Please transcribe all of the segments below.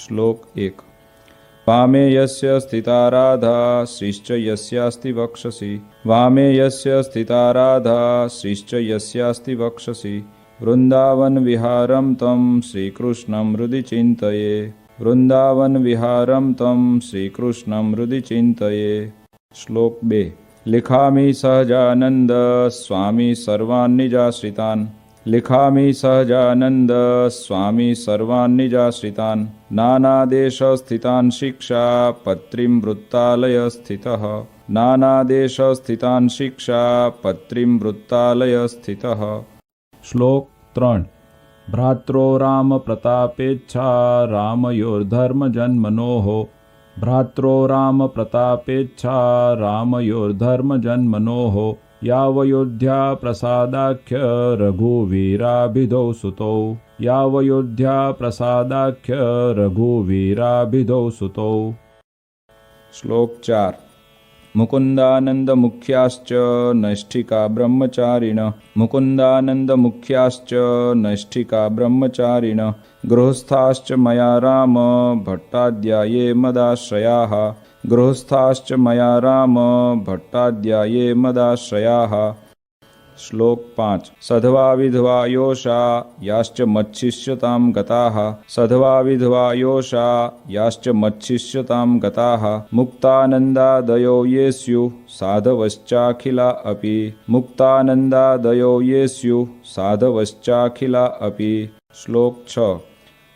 श्लोक 1। वामे यस्य स्थिता राधा श्रीश्च यस्यास्ति वक्षसि। वामे यस्य स्थिता राधा श्रीश्च यस्यास्ति वक्षसि। वृंदावन विहारं तं श्रीकृष्णं हृदि चिन्तये। वृंदावन विहारं तं श्रीकृष्णं हृदि चिन्तये। श्लोक 2। लिखामि सहजानंद स्वामी सर्वान् निजाश्रितान्। लिखामि सहजानंद स्वामी सर्वान् निजाश्रितान्। नानादेशस्थितान् शिक्षा पत्रीं वृत्तालय स्थितः। नानादेशस्थितान् शिक्षा पत्रीं वृत्तालय स्थितः। श्लोक 3। भ्रात्रो राम प्रतापेच्छा रामयोर्धर्म जन्मनोः। भ्रात्रो राम प्रतापेच्छा रामयोर्धर्म जन्मनोः। यावयोध्या प्रसादाख्य रघुवीराभिधौ सुतौ। यावयोध्या प्रसादाख्य रघुवीराभिधौ सुतौ। श्लोक 4। मुकुंदानंद मुख्याश्च नैष्ठिका ब्रह्मचारिण। मुकुंदानंद मुख्याश्च नैष्ठिका ब्रह्मचारिण। गृहस्थाश्च मया राम भट्टाद्या ये मदाश्रयाः। गृहस्थाश्च मया राम भट्टाद्या ये मदाश्रयाः। श्लोक 5। सधवा विधवा योषा याश्च मच्छिष्यतां गताः। सधवा विधवा योषा याश्च मच्छिष्यतां गताः। मुक्तानन्दादयो ये स्युः साधवश्चाखिला अपि। मुक्तानन्दादयो ये स्युः साधवश्चाखिला अपि। श्लोक 6।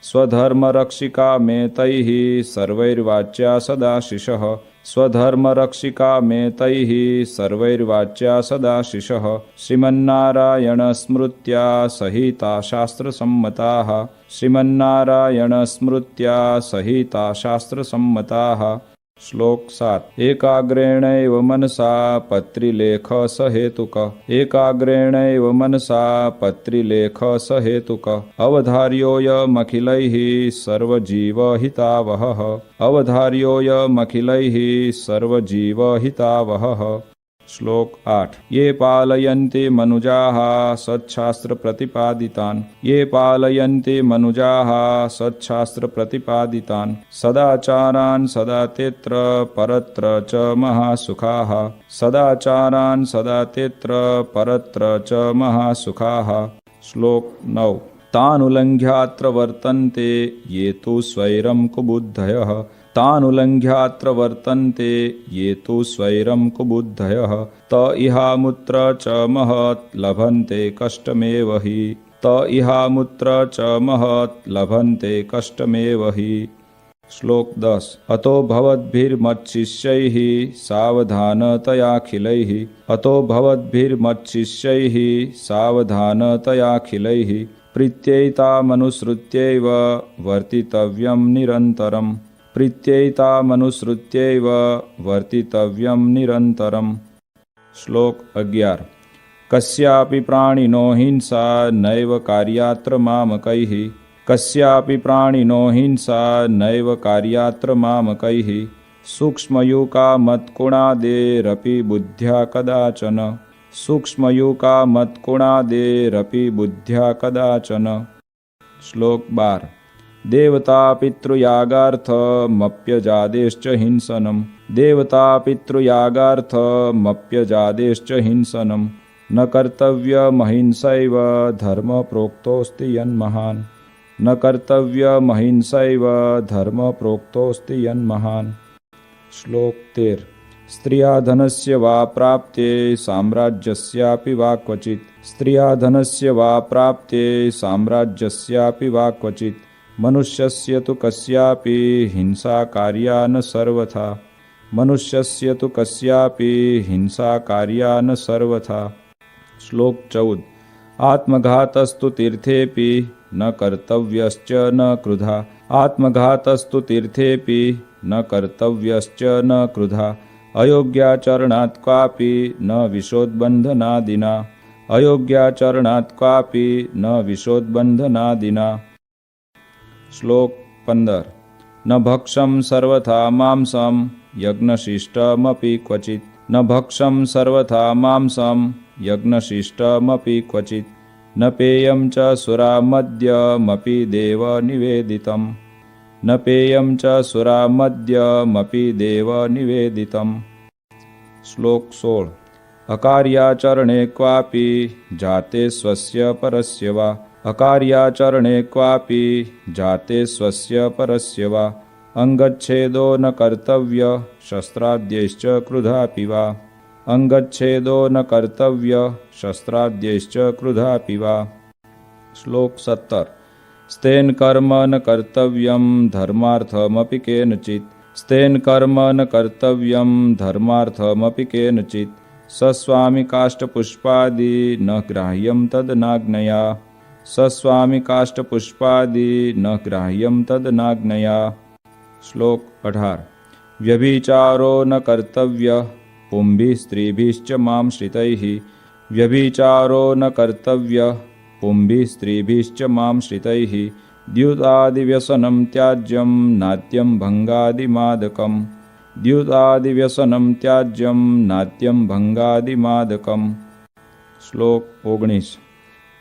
स्वधर्मरक्षिका मे तैः सर्वैर्वाच्या सदाशिषः। स्वधर्मरक्षिका मे तैः सर्वैर्वाच्या सदाशिषः। श्रीमन्नारायणस्मृत्या सहिता शास्त्रसम्मताः। श्रीमन्नारायणस्मृत्या सहिता शास्त्रसम्मताः। श्लोक 7। एकाग्रेणैव मनसा पत्रिलेख सहेतुक। एकाग्रेणैव मनसा पत्रिलेख सहेतुक। अवधार्योऽयमखिलैः सर्वजीवहितावहः। अवधार्योऽयमखिलैः सर्वजीवहितावहः। श्लोक 8। ये पालयन्ति मनुजाः सच्छास्त्र प्रतिपादितान्। ये पालयन्ति मनुजाः सच्छास्त्र प्रतिपादितान्। सदाचारान् सदा तेत्र परत्र च महासुखाः। सदाचारान् सदा तेत्र परत्र च महासुखाः। श्लोक 9। तानुलङ्घ्यात्र वर्तन्ते ये तु स्वैरं कुबुद्धयः। तानुलङ्घ्यात्र वर्तन्ते ये तु स्वैरं कुबुद्धयः। त इहामुत्र च महत् लभन्ते कष्टमेव हि। त इहामुत्र च महत् लभन्ते कष्टमेव हि। श्लोक 10। अतो भवद्भिर्मच्छिष्यैः सावधानतयाखिलैः। अतो भवद्भिर्मच्छिष्यैः सावधानतयाखिलैः। प्रीत्यैतामनुसृत्यैव वर्तितव्यं निरन्तरम्। प्रीत्यैतामनुसृत्यैव वर्तितव्यं निरन्तरम्। श्लोक 11। कस्यापि प्राणिनो हिंसा नैव कार्यात्र मामकैः। कस्यापि प्राणिनो हिंसा नैव कार्यात्र मामकैः। सूक्ष्मयूका मत्कुणादेरपि बुद्ध्या कदाचन। सूक्ष्मयूका मत्कुणादेरपि बुद्ध्या कदाचन। श्लोक 12। देवता पितृयागार्थमप्यजादेश्च हिंसनम्। देवता पितृयागार्थमप्यजादेश्च हिंसनम्। न कर्तव्यमहिंसैव धर्म प्रोक्तोऽस्ति यन्महान्। न कर्तव्यमहिंसैव धर्म प्रोक्तोऽस्ति यन्महान्। श्लोक 13। स्त्रिया धनस्य वा प्राप्ते साम्राज्यस्यापि वा क्वचित्। स्त्रिया धनस्य वा प्राप्ते साम्राज्यस्यापि वा क्वचित्। मनुष्यस्य तु कस्यापि हिंसा कार्या न सर्वथा। मनुष्यस्य तु कस्यापि हिंसा कार्या न सर्वथा। श्लोक 14। आत्मघातस्तु तीर्थेऽपि न कर्तव्यश्च न क्रुधा। आत्मघातस्तु तीर्थेऽपि न कर्तव्यश्च न क्रुधा। अयोग्याचरणात् क्वापि न विशोद्बन्धनादिना। अयोग्याचरणात् क्वापि न विशोद्बन्धनादिना। श्लोक 15। न भक्षं सर्वथा मांसं यज्ञशिष्टमपि क्वचित्। न भक्षं सर्वथा मांसं यज्ञशिष्टमपि क्वचित्। न पेयं च सुरामद्यमपि देव निवेदितम्। न पेयं च सुरामद्यमपि देवनिवेदितम्। श्लोक 16। अकार्याचरणे क्वापि जाते स्वस्य परस्य वा अकार्याचरणे क्वापि जाते स्वस्य परस्य वा अंगच्छेदो न कर्तव्य शस्त्राद्यैश्च क्रुधापि वा अंगच्छेदो न कर्तव्य शस्त्राद्यैश्च क्रुधापि वा। श्लोक 17। स्तेन कर्म न कर्तव्यं धर्मार्थमपि केनचित् स्तेन कर्म न कर्तव्यं धर्मार्थमपि केनचित् सस्वामि काष्ठपुष्पादि न ग्राह्यं तदनाज्ञया सस्वामि काष्ठपुष्पादि न ग्राह्यं तदनाज्ञया। श्लोक 18। व्यभिचारो न कर्तव्य पुंभिः स्त्रीभिश्च मां श्रितैः व्यभिचारो न कर्तव्य पुंभिः स्त्रीभिश्च मां श्रितैः द्युतादिव्यसनं त्याज्यं नात्यं भंगादिमादकम् द्युतादिव्यसनं त्याज्यं नात्यं भंगादिमादकम्। श्लोक 19।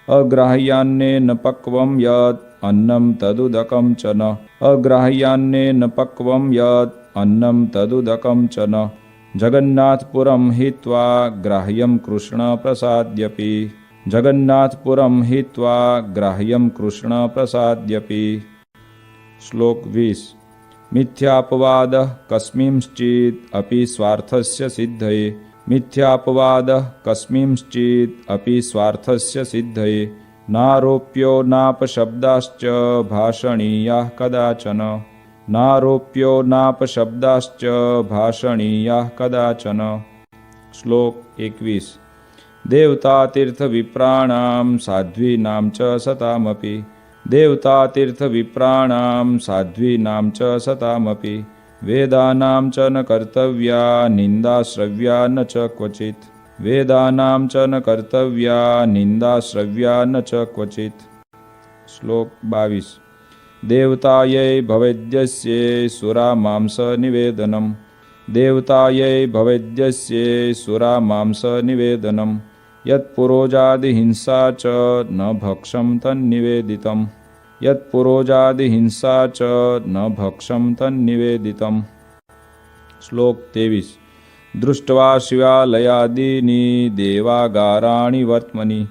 अग्राह्यान्नेन पक्वं यत् अन्नं तदुदकं च न अग्राह्यान्नेन पक्वं यत् अन्नं तदुदकं च न जगन्नाथपुरं हित्वा ग्राह्यं कृष्णप्रसाद्यपि जगन्नाथपुरं हित्वा ग्राह्यं कृष्णप्रसाद्यपि। श्लोक 20। मिथ्यापवादः कस्मिंश्चित् अपि स्वार्थस्य सिद्धये मिथ्यापवादः कस्मिंश्चित् अपि स्वार्थस्य सिद्धये नारोप्यो नापशब्दाश्च भाषणीयाः कदाचन नारोप्यो नापशब्दाश्च भाषणीयाः कदाचन। श्लोक 21। देवतातीर्थविप्राणां साध्वीनां च सतामपि देवतातीर्थविप्राणां साध्वीनां च सतामपि वेदानां च न कर्तव्या निन्दाश्रव्या न च क्वचित् वेदानां च न कर्तव्या निन्दाश्रव्या न च क्वचित्। श्लोक 22। देवतायै भवेद्यस्ये सुरामांसनिवेदनम् देवतायै भवेद्यस्ये सुरामांसनिवेदनम् यत्पुरोजादिहिंसा च न भक्षं तन्निवेदितम् यत्पुरोजादिहिंसा च न भक्षं तन्निवेदितम्। श्लोक 23। दृष्ट्वा शिवालयादीनि देवागाराणि वर्त्मनि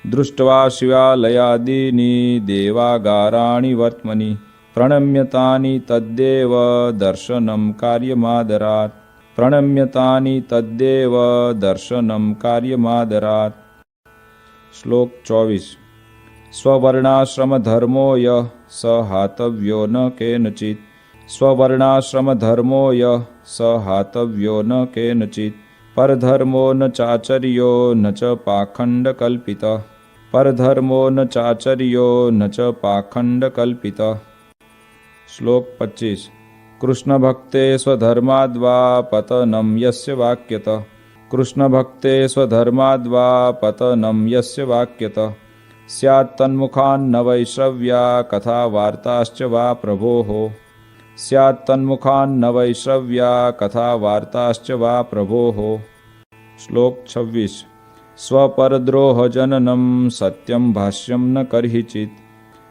दृष्ट्वा शिवालयादीनि देवागाराणि वर्त्मनि प्रणम्यतानि तद्देव दर्शनं कार्यमादरात् प्रणम्यतानि तद्देव दर्शनं कार्यमादरात्। श्लोक 24। स्ववर्णाश्रमधर्मो यः स हातव्यो न केनचित् स्ववर्णाश्रमधर्मो यः स हातव्यो न केनचित् परधर्मो न चाचर्यो न च पाखण्डकल्पितः परधर्मो न चाचर्यो न च पाखण्डकल्पितः। श्लोक 25। कृष्णभक्ते स्वधर्माद्वा पतनं यस्य वाक्यतः कृष्णभक्ते स्वधर्माद्वा पतनं यस्य वाक्यतः स्यात् तन्मुखान्न वैश्रव्या कथा वार्ताश्च वा प्रभोः स्यात् तन्मुखान्न वैश्रव्या कथा वार्ताश्च वा प्रभोः। श्लोक 26। स्वपरद्रोहजननं सत्यं भाष्यं न कर्हिचित्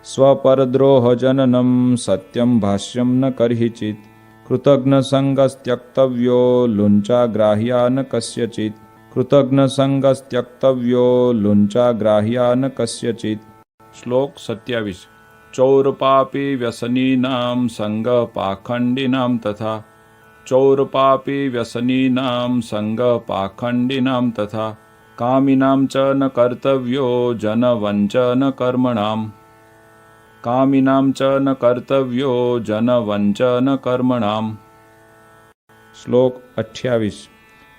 स्वपरद्रोहजननं सत्यं भाष्यं न कर्हिचित् कृतघ्नसङ्गस्त्यक्तव्यो लुञ्चाग्राह्या न कस्यचित् कृतघ्नसङ्गस्त्यक्तव्यो लुञ्चाग्राह्या न कस्यचित्। श्लोक 27। चौरपापी व्यसनीनां संगपाखण्डिनां तथा चौरपापी व्यसनीनां संगपाखण्डिनां तथा कामिनां च न कर्तव्यो जनवञ्चन कर्मणाम् कामिनां च न कर्तव्यो जनवञ्चन कर्मणाम्। श्लोक 28।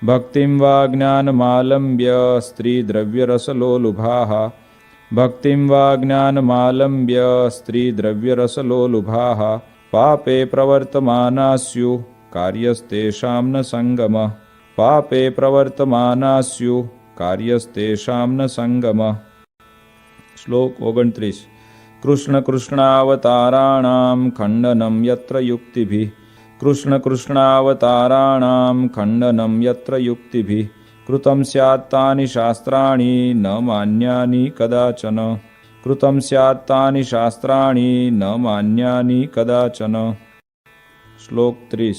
भक्तिं वा ज्ञानमालम्ब्य स्त्रीद्रव्यरसलोलुभाः भक्तिं वा ज्ञानमालम्ब्य स्त्रीद्रव्यरसलोलुभाः पापे प्रवर्तमाना स्युः कार्यस्तेषां न सङ्गमः पापे प्रवर्तमाना स्युः कार्यस्तेषां न सङ्गमः। श्लोक 29। कृष्ण कृष्णावताराणां खण्डनं यत्र युक्तिभिः कृष्ण कृष्णावताराणां खण्डनं यत्र युक्तिभिः कृतं स्यात् तानि शास्त्राणि न मान्यानि कदाचन कृतं स्यात् तानि शास्त्राणि न मान्यानि कदाचन। श्लोक 30।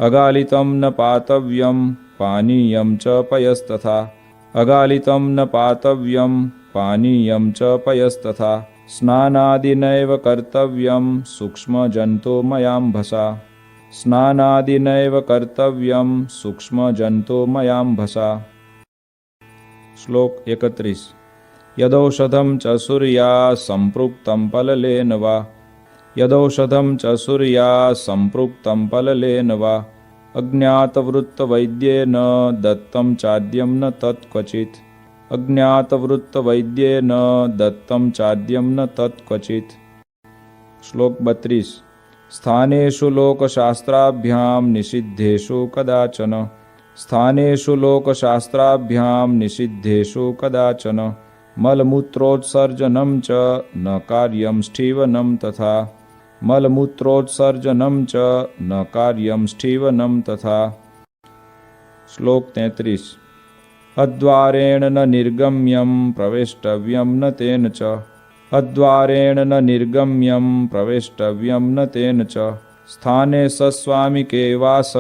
अगालितं न पातव्यं पानीयं च पयस्तथा। अगालितं न पातव्यं पानीयं च पयस्तथा। स्नानादिनैव कर्तव्यं सूक्ष्मजन्तुमयाम्भसा। स्नानादिनैव कर्तव्यं सूक्ष्मजन्तुमयाम्भसा। श्लोक 31। यदौषधं च सूर्या सम्पृक्तं पललेन वा। यदौषधं च सूर्या सम्पृक्तं पललेन वा। अज्ञातवृत्तवैद्येन दत्तं चाद्यं न तत्क्वचित्। अज्ञातवृत्तवैद्येन दत्तं चाद्यं न तत्क्वचित्। श्लोक 32। स्थानेषु लोकशास्त्राभ्यां निषिद्धेषु कदाचन। स्थानेषु लोकशास्त्राभ्यां निषिद्धेषु कदाचन। मलमूत्रोत्सर्जनं च न कार्यं स्ठीवनं तथा। मलमूत्रोत्सर्जनं च न कार्यं स्ठीवनं तथा। श्लोक 33। अद्वारेण न निर्गम्यं प्रवेष्टव्यं न तेन च। अद्वारेण न निर्गम्यं प्रवेष्टव्यं न तेन च। स्थाने सस्वामिके वास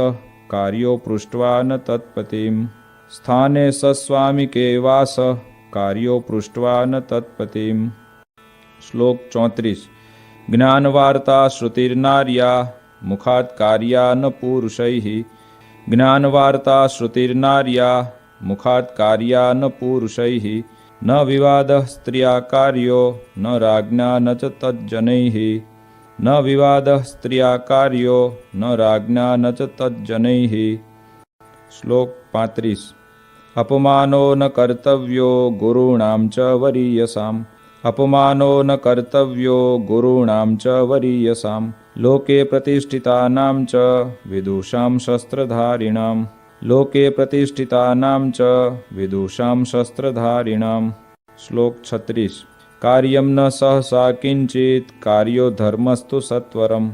कार्यो पृष्ट्वा न तत्पतिम्। स्थाने सस्वामिके वास कार्यो पृष्ट्वा न तत्पतिम्। श्लोक 34। ज्ञानवार्ता श्रुतिर्नार्या मुखात् कार्या न पुरुषैः। ज्ञानवार्ता श्रुतिर्नार्या मुखात् कार्या न पुरुषैः। न विवादः स्त्रिया कार्यो न राज्ञा न च तज्जनैः। न विवादः स्त्रिया कार्यो न राज्ञा न च तज्जनैः। श्लोक 35। अपमानो न कर्तव्यो गुरूणां च वरीयसाम्। अपमानो न कर्तव्यो गुरूणां च वरीयसां। लोके प्रतिष्ठितानां च विदुषां शस्त्रधारिणां। लोके प्रतिष्ठितानां च विदुषां शस्त्रधारिणां। श्लोक 36। कार्यं न सहसा किंचित् कार्यो धर्मस्तु सत्वरम्।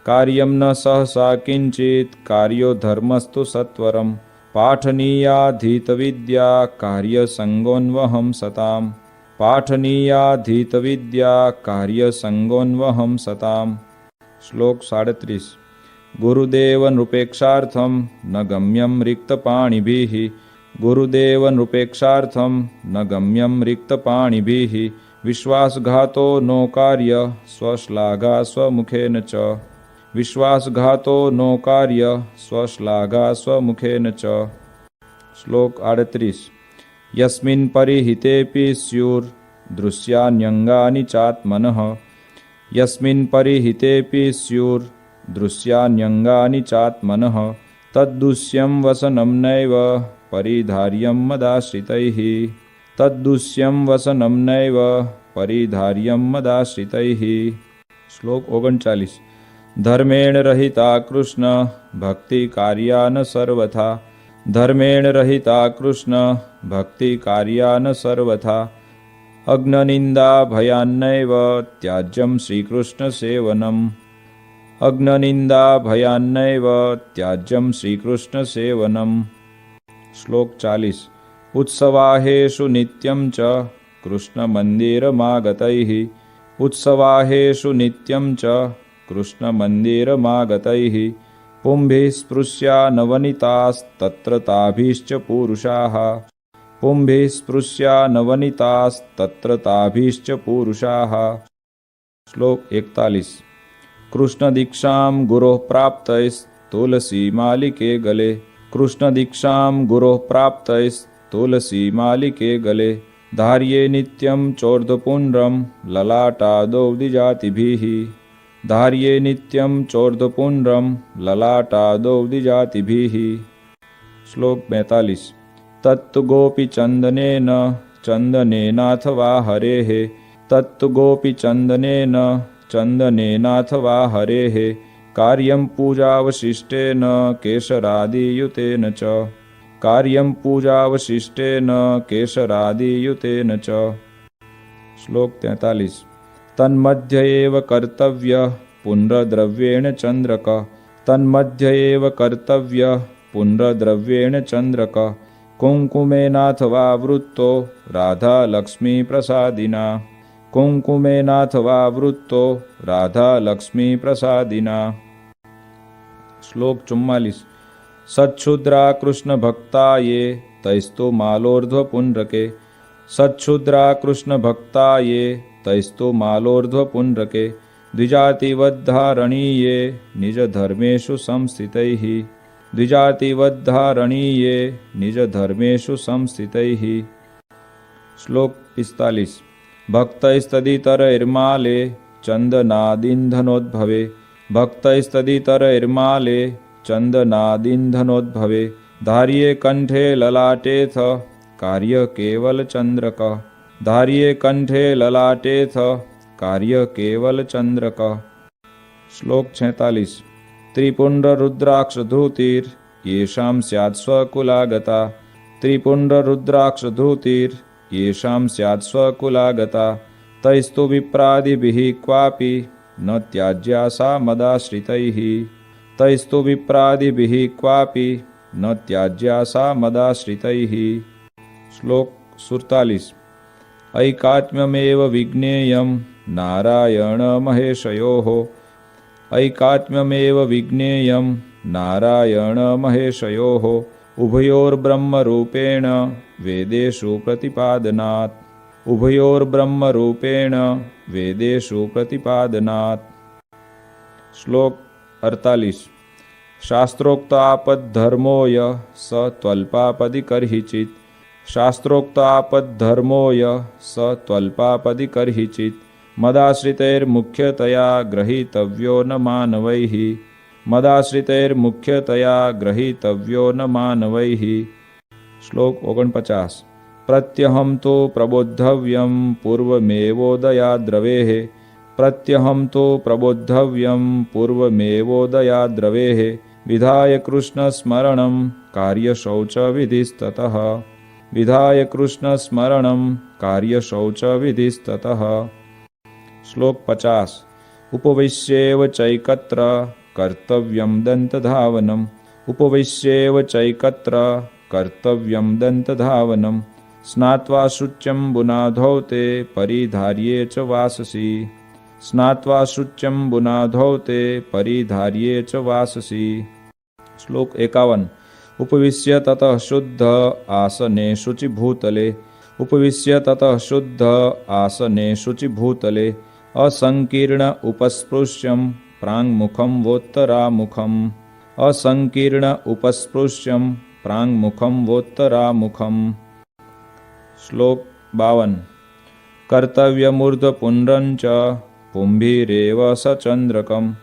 कार्यं न सहसा किंचित् कार्यो धर्मस्तु सत्वरम्। पाठनीयाधीतविद्या कार्यसङ्गोन्वहं सताम्। पाठनीयाधीतविद्या कार्यसङ्गोन्वहं सताम्। श्लोक 37। गुरुदेव नृपेक्षार्थं न गम्यं रिक्तपाणिभिः। गुरुदेव नृपेक्षार्थं न गम्यं रिक्तपाणिभिः। विश्वासघातो नो कार्य स्वश्लाघा स्वमुखेन च। विश्वासघातो नो कार्य स्वश्लाघा स्वमुखेन च। श्लोक 38। यस्मिन् परिहितेऽपि स्युर्दृश्यान्यङ्गानि चात्मनः। यस्मिन् परिहितेऽपि स्युर्दृश्यान्यङ्गानि चात्मनः। तद्दुष्यं वसनं नैव परिधार्यं मदाश्रितैः। तद्दुष्यं वसनं नैव परिधार्यं मदाश्रितैः। श्लोक 39। धर्मेण रहिता कृष्ण भक्ति कार्या न सर्वथा। धर्मेण रहिता कृष्ण भक्ति कार्या न सर्वथा। अग्ननिंदा भयान्नैव त्याज्यं श्रीकृष्ण सेवनम्। अग्ननिंदा भयान्नैव त्याज्यं श्रीकृष्ण सेवनम्। श्लोक 40। उत्सवाहेषु नित्यं च कृष्णमन्दिरमागतैः। उत्सवाहेषु नित्यं च कृष्णमन्दिरमागतैः। पुंभिः स्पृश्या नवनीतास्तत्र ताभिश्च पुरुषाः। पुंभिः स्पृश्या नवनीतास्तत्र ताभिश्च पुरुषाः। श्लोक 41। कृष्णदीक्षां गुरोः प्राप्तैस्तुलसीमालिके गले। कृष्णदीक्षां गुरोः प्राप्तैस्तुलसीमालिके गले। धार्ये नित्यं चोर्ध्वपुण्ड्रं ललाटादौ द्विजातिभिः। धार्ये नित्यं चोर्ध्वपुण्ड्रं ललाटादौ द्विजातिभिः। श्लोक 42। तत्तु गोपीचन्दनेन चन्दनेनाथवा हरेः। तत्तु गोपीचन्दनेन चन्दनेनाथवा हरेः। कार्यं पूजावशिष्टेन केशरादियुतेन च। कार्यं पूजावशिष्टेन केशरादियुतेन च। श्लोक 43। तन्मध्य एव कर्तव्यः पुण्ड्रद्रव्येण चन्द्रक। तन्मध्य एव कर्तव्यः पुण्ड्रद्रव्येण चन्द्रक। कुङ्कुमेनाथवा वृत्तो राधा लक्ष्मी प्रसादिना। कुङ्कुमेनाथवा वृत्तो राधा लक्ष्मी प्रसादिना। श्लोक 44। सच्छुद्रा कृष्ण भक्ता ये तैस्तु मालोर्ध्व पुण्ड्रके। सच्छुद्रा कृष्ण भक्ता ये तैस्तु मालोर्ध्व पुण्ड्रके। द्विजातिवद्धारणीये निज धर्मेषु संस्थितैः। द्विजातिवद्धारणीये निज धर्मेषु संस्थितैः। श्लोक 45। भक्तैस्तदितरैर्माले चन्दनादिन्धनोद्भवे। भक्तैस्तदितरैर्माले चन्दनादिन्धनोद्भवे। धार्ये कंठे ललाटेथ कार्य केवल चंद्रक। धार्ये कंठे ललाटेथ कार्य केवल चंद्रक। श्लोक 46। त्रिपुंड्र रुद्राक्ष धृतिर येषां स्यात् स्वकुलागता। त्रिपुंड्र रुद्राक्ष धृतिर येषां स्यात् स्वकुलागता। तैस्तु विप्रादिभिः क्वापि न त्याज्या सा मदाश्रितैः। तैस्तु विप्रादिभिः क्वापि न त्याज्या सा मदाश्रितैः। श्लोक 47। ऐकात्म्यमेव विज्ञेयं नारायण महेशयोः। ऐकात्म्यमेव विज्ञेयं नारायण महेशयोः। उभयोर्ब्रह्मरूपेण वेदेषु प्रतिपादनात्। उभयोर्ब्रह्मरूपेण वेदेषु प्रतिपादनात्। श्लोक 48। शास्त्रोक्तापद्धर्मो यः स त्वल्पापदिकर्हिचित्। शास्त्रोक्तापद्धर्मो यः स त्वल्पापदिकर्हिचित्। मदाश्रितैर्मुख्यतया ग्रहीतव्यो न मानवैः। मदाश्रितैर्मुख्यतया ग्रहीतव्यो न मानवैः। श्लोक 49। प्रत्यहं तो प्रबोद्धव्यं पूर्वमेवोदयाद्रवेः। प्रत्यहं तो प्रबोद्धव्यं पूर्वमेवोदयाद्रवेः। विधाय कृष्णस्मरणं कार्यशौचविधिस्ततः। विधाय कृष्णस्मरणं कार्यशौचविधिस्ततः। श्लोक 50। उपविश्येव चैकत्र कर्तव्यं दन्तधावनम्। उपविश्येव चैकत्र कर्तव्यं दन्तधावनम्। स्नात्वा शुच्यम्बुनाधौ ते परिधार्ये च वाससि। स्नात्वा शुच्यम्बुनाधौ ते परिधार्ये च वाससि। श्लोक 51। उपविश्य ततः शुद्ध आसने शुचिभूतले। उपविश्य ततः शुद्ध आसने शुचिभूतले। असंकीर्ण उपस्पृश्यं प्राङ्मुखं वोत्तरामुखम्। असंकीर्ण उपस्पृश्यं प्राङ्मुखं वोत्तरामुखम्। श्लोक 52। कर्तव्यमूर्ध्वपुण्ड्रं च पुंभिरेव सचन्द्रकम्।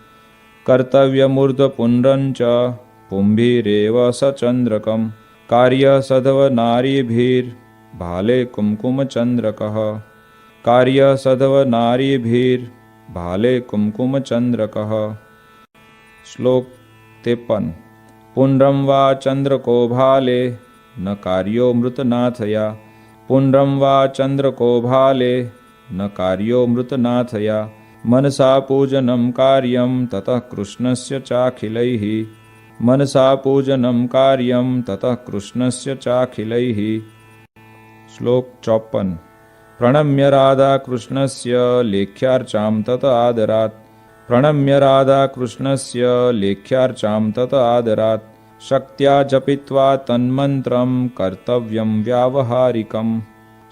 कर्तव्यमूर्ध्वपुण्ड्रं च पुंभिरेव सचन्द्रकम्। कार्यसधवनारीभिर्भाले कुङ्कुमचन्द्रकः। कार्यसधवनारीभिर्भाले कुङ्कुमचन्द्रकः। श्लोक 53। पुण्ड्रं वा चन्द्रको भाले न कार्यो मृतनाथया। पुण्ड्रं वा चन्द्रको भाले न कार्यो मृतनाथया। मनसा पूजनं कार्यं ततः कृष्णस्य चाखिलैः। मनसा पूजनं कार्यं ततः कृष्णस्य चाखिलैः। श्लोक 54। प्रणम्य राधा कृष्णस्य लेख्यार्चां तत आदरात्। प्रणम्य राधा कृष्णस्य लेख्यार्चां तत आदरात्। शक्त्या जपित्वा तन्मन्त्रं कर्तव्यं व्यावहारिकम्।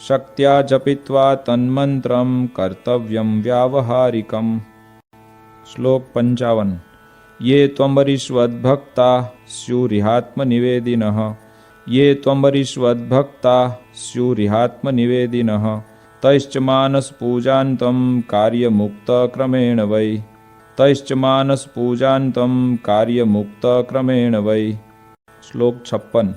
शक्त्या जपित्वा तन्मन्त्रं कर्तव्यं व्यावहारिकम्। श्लोक 55। ये त्वम्बरीष्वद्भक्ता स्युरिहात्मनिवेदिनः। ये त्वम्बरीष्वद्भक्ता स्युरिहात्मनिवेदिनः। तैश्च मानसपूजान्तं कार्यमुक्तक्रमेण वै। तैश्च मानसपूजान्तं कार्यमुक्तक्रमेण वै। श्लोक 56।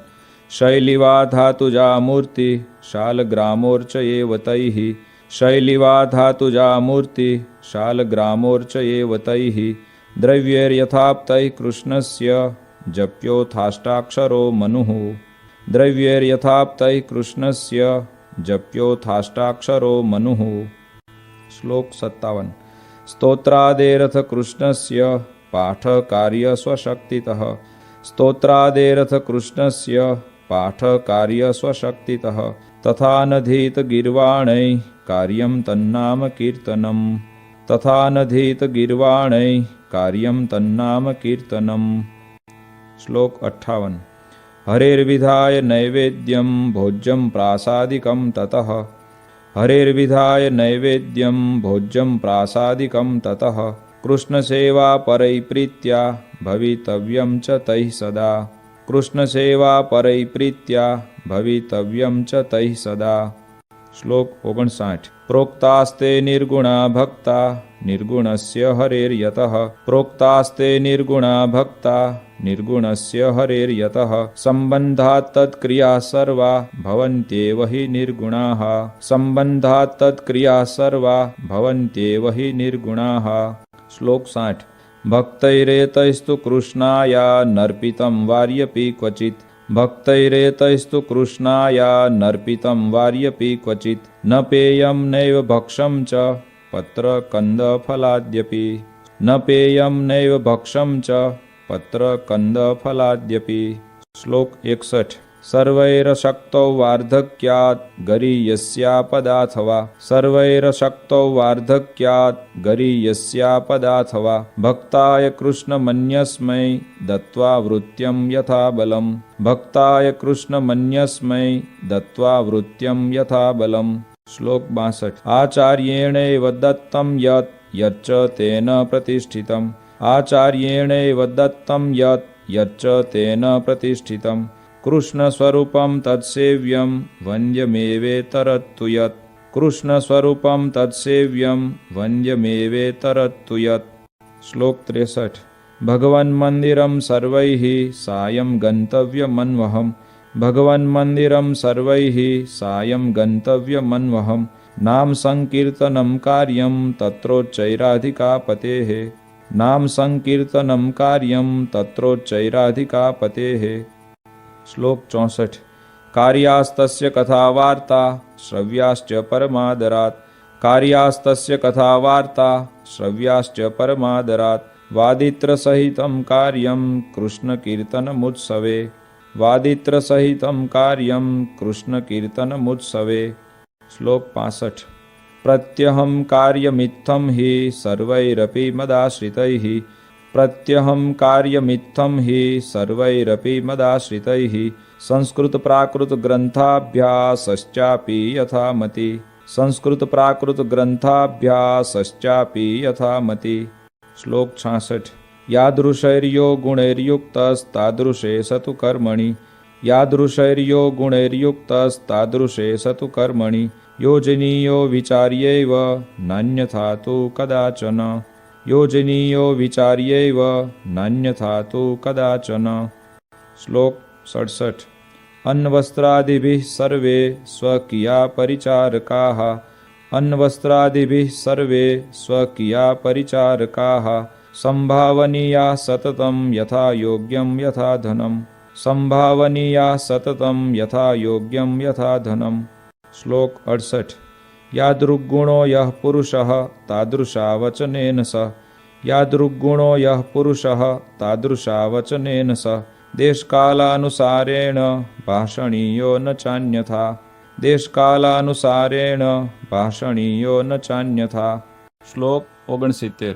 शैलिवा धातुजा मूर्ति शालग्रामोर्चयेव तैः। शैलिवा धातुजा मूर्ति शालग्रामोर्चयेव तैः। द्रव्यैर्यथाप्तैः कृष्णस्य जप्योथाष्टाक्षरो मनुः। द्रव्यैर्यथाप्तैः कृष्णस्य जप्योथाष्टाक्षरो मनुः। श्लोक 57। स्तोत्रादेरथ कृष्णस्य पाठकार्य स्वशक्तितः। स्तोत्रादेरथ कृष्णस्य पाठकार्य स्वशक्तितः तथा नधीत गीर्वाणैः कार्यं तन्नाम कीर्तनम् तथा नधीत गीर्वाणैः कार्यं तन्नाम कीर्तनम्। श्लोक 58। हरेर्विधाय नैवेद्यं भोज्यं प्रासादिकं ततः हरेर्विधाय नैवेद्यं भोज्यं प्रासादिकं ततः कृष्णसेवा परैप्रीत्या भवितव्यं च तैः सदा कृष्णसेवा परैप्रीत्या भवितव्यं च तैः सदा। श्लोक 59। प्रोक्तास्ते निर्गुणा भक्ता निर्गुणस्य हरेर्यतः प्रोक्तास्ते निर्गुणा भक्ता निर्गुणस्य हरेर्यतः सम्बन्धात् तत्क्रियाः सर्वा भवन्त्येव हि निर्गुणाः सम्बन्धात् तत्क्रियाः सर्वा भवन्त्येव हि निर्गुणाः। श्लोक 60। भक्तैरेतैस्तु कृष्णाया नर्पितं वार्यपि क्वचित् भक्तैरेतैस्तु कृष्णाया नर्पितं वार्यपि क्वचित् न पेयं नैव भक्षं च पत्रकन्दफलाद्यपि न पेयं नैव भक्षं च पत्रकन्दफलाद्यपि। श्लोक 61। सर्वैरशक्तौ वार्धक्यात् गरीयस्यापदाथवा सर्वैरशक्तौ वार्धक्यात् गरीयस्यापदाथवा भक्ताय कृष्णमन्यस्मै दत्त्वा वृत्यं यथा बलम् भक्ताय कृष्णमन्यस्मै दत्त्वा वृत्यं यथा बलम्। श्लोक 62। आचार्येणैव दत्तं यत् यच्च तेन प्रतिष्ठितम् आचार्येणैव दत्तं यत् यच्च तेन प्रतिष्ठितम् कृष्णस्वरूपं तत्सेव्यं वन्द्यमेवेतरत्तु यत् कृष्णस्वरूपं तत्सेव्यं वन्द्यमेवेतरत्तु यत्। श्लोक 63। भगवन्मन्दिरं सर्वैः सायं गन्तव्यमन्वहम् भगवन्मन्दिरं सर्वैः सायं गन्तव्यमन्वहम् नाम संकीर्तनं कार्यं तत्रोच्चैराधिकापतेः नाम संकीर्तनं कार्यं तत्रोच्चैराधिकापतेः। श्लोक 64। कार्यास्तस्य कथावार्ता श्रव्याश्च परमादरात् कार्यास्तस्य कथावार्ता श्रव्याश्च परमादरात् वादित्रसहितं कार्यं कृष्णकीर्तनमुत्सवे वादित्रसहितं कार्यं कृष्णकीर्तनमुत्सवे। श्लोक 65। प्रत्यहं कार्यमित्थं हि सर्वैरपि मदाश्रितैः प्रत्यहं कार्यमित्थं हि सर्वैरपि मदाश्रितैः संस्कृतप्राकृतग्रन्थाभ्यासश्चापि यथामति संस्कृतप्राकृतग्रन्थाभ्यासश्चापि यथामति। श्लोक 66। यादृशैर्यो गुणैर्युक्तस्तादृशे स तु कर्मणि यादृशैर्यो गुणैर्युक्तस्तादृशे स तु कर्मणि योजनीयो विचार्यैव नान्यथा तु कदाचन योजनीयो विचार्यैव नान्यथा तु कदाचन। श्लोक 67। अन्नवस्त्रादिभिः सर्वे स्वकीया परिचारकाः अन्नवस्त्रादिभिः सर्वे स्वकीया परिचारकाः संभावनीया सततं यथा योग्यं यथा धनं संभावनीया सततं यथा योग्यं यथा धनं। श्लोक 68। यादृग्गुणो यः पुरुषः तादृशा वचनेन स यादृग्गुणो यः पुरुषः तादृशा वचनेन स देशकालानुसारेण भाषणीयो न चान्यथा देशकालानुसारेण भाषणीयो न चान्यथा। श्लोक 69।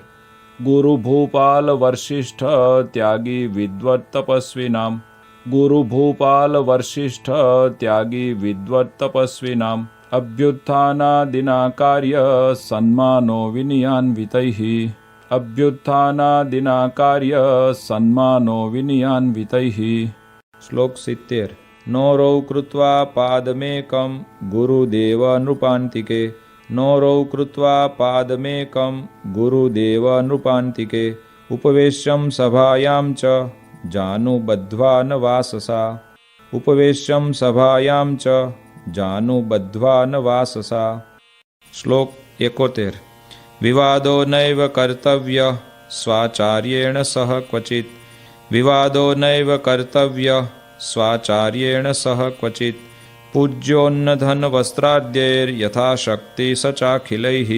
गुरुभूपाल वशिष्ठ त्यागी विद्वत् तपस्विनाम् गुरुभूपाल वशिष्ठ त्यागी विद्वत् तपस्विनाम् अभ्युत्थानादिना कार्य सन्मानो विनयान्वितैः अभ्युत्थानादिना कार्य सन्मानो विनयान्वितैः। श्लोक 70। नोरौ कृत्वा पादमेकं गुरुदेव नृपान्तिके नोरौ कृत्वा पादमेकं गुरुदेव नृपान्तिके उपवेश्यं सभायां च जानुबद्ध्वा न वाससा उपवेश्यं सभायां च जानुबद्ध्वा न वाससा। श्लोक 71। विवादो नैव कर्तव्यः स्वाचार्येण सह क्वचित् विवादो नैव कर्तव्यः स्वाचार्येण सह क्वचित् पूज्योन्नधनवस्त्राद्यैर्यथाशक्ति स चाखिलैः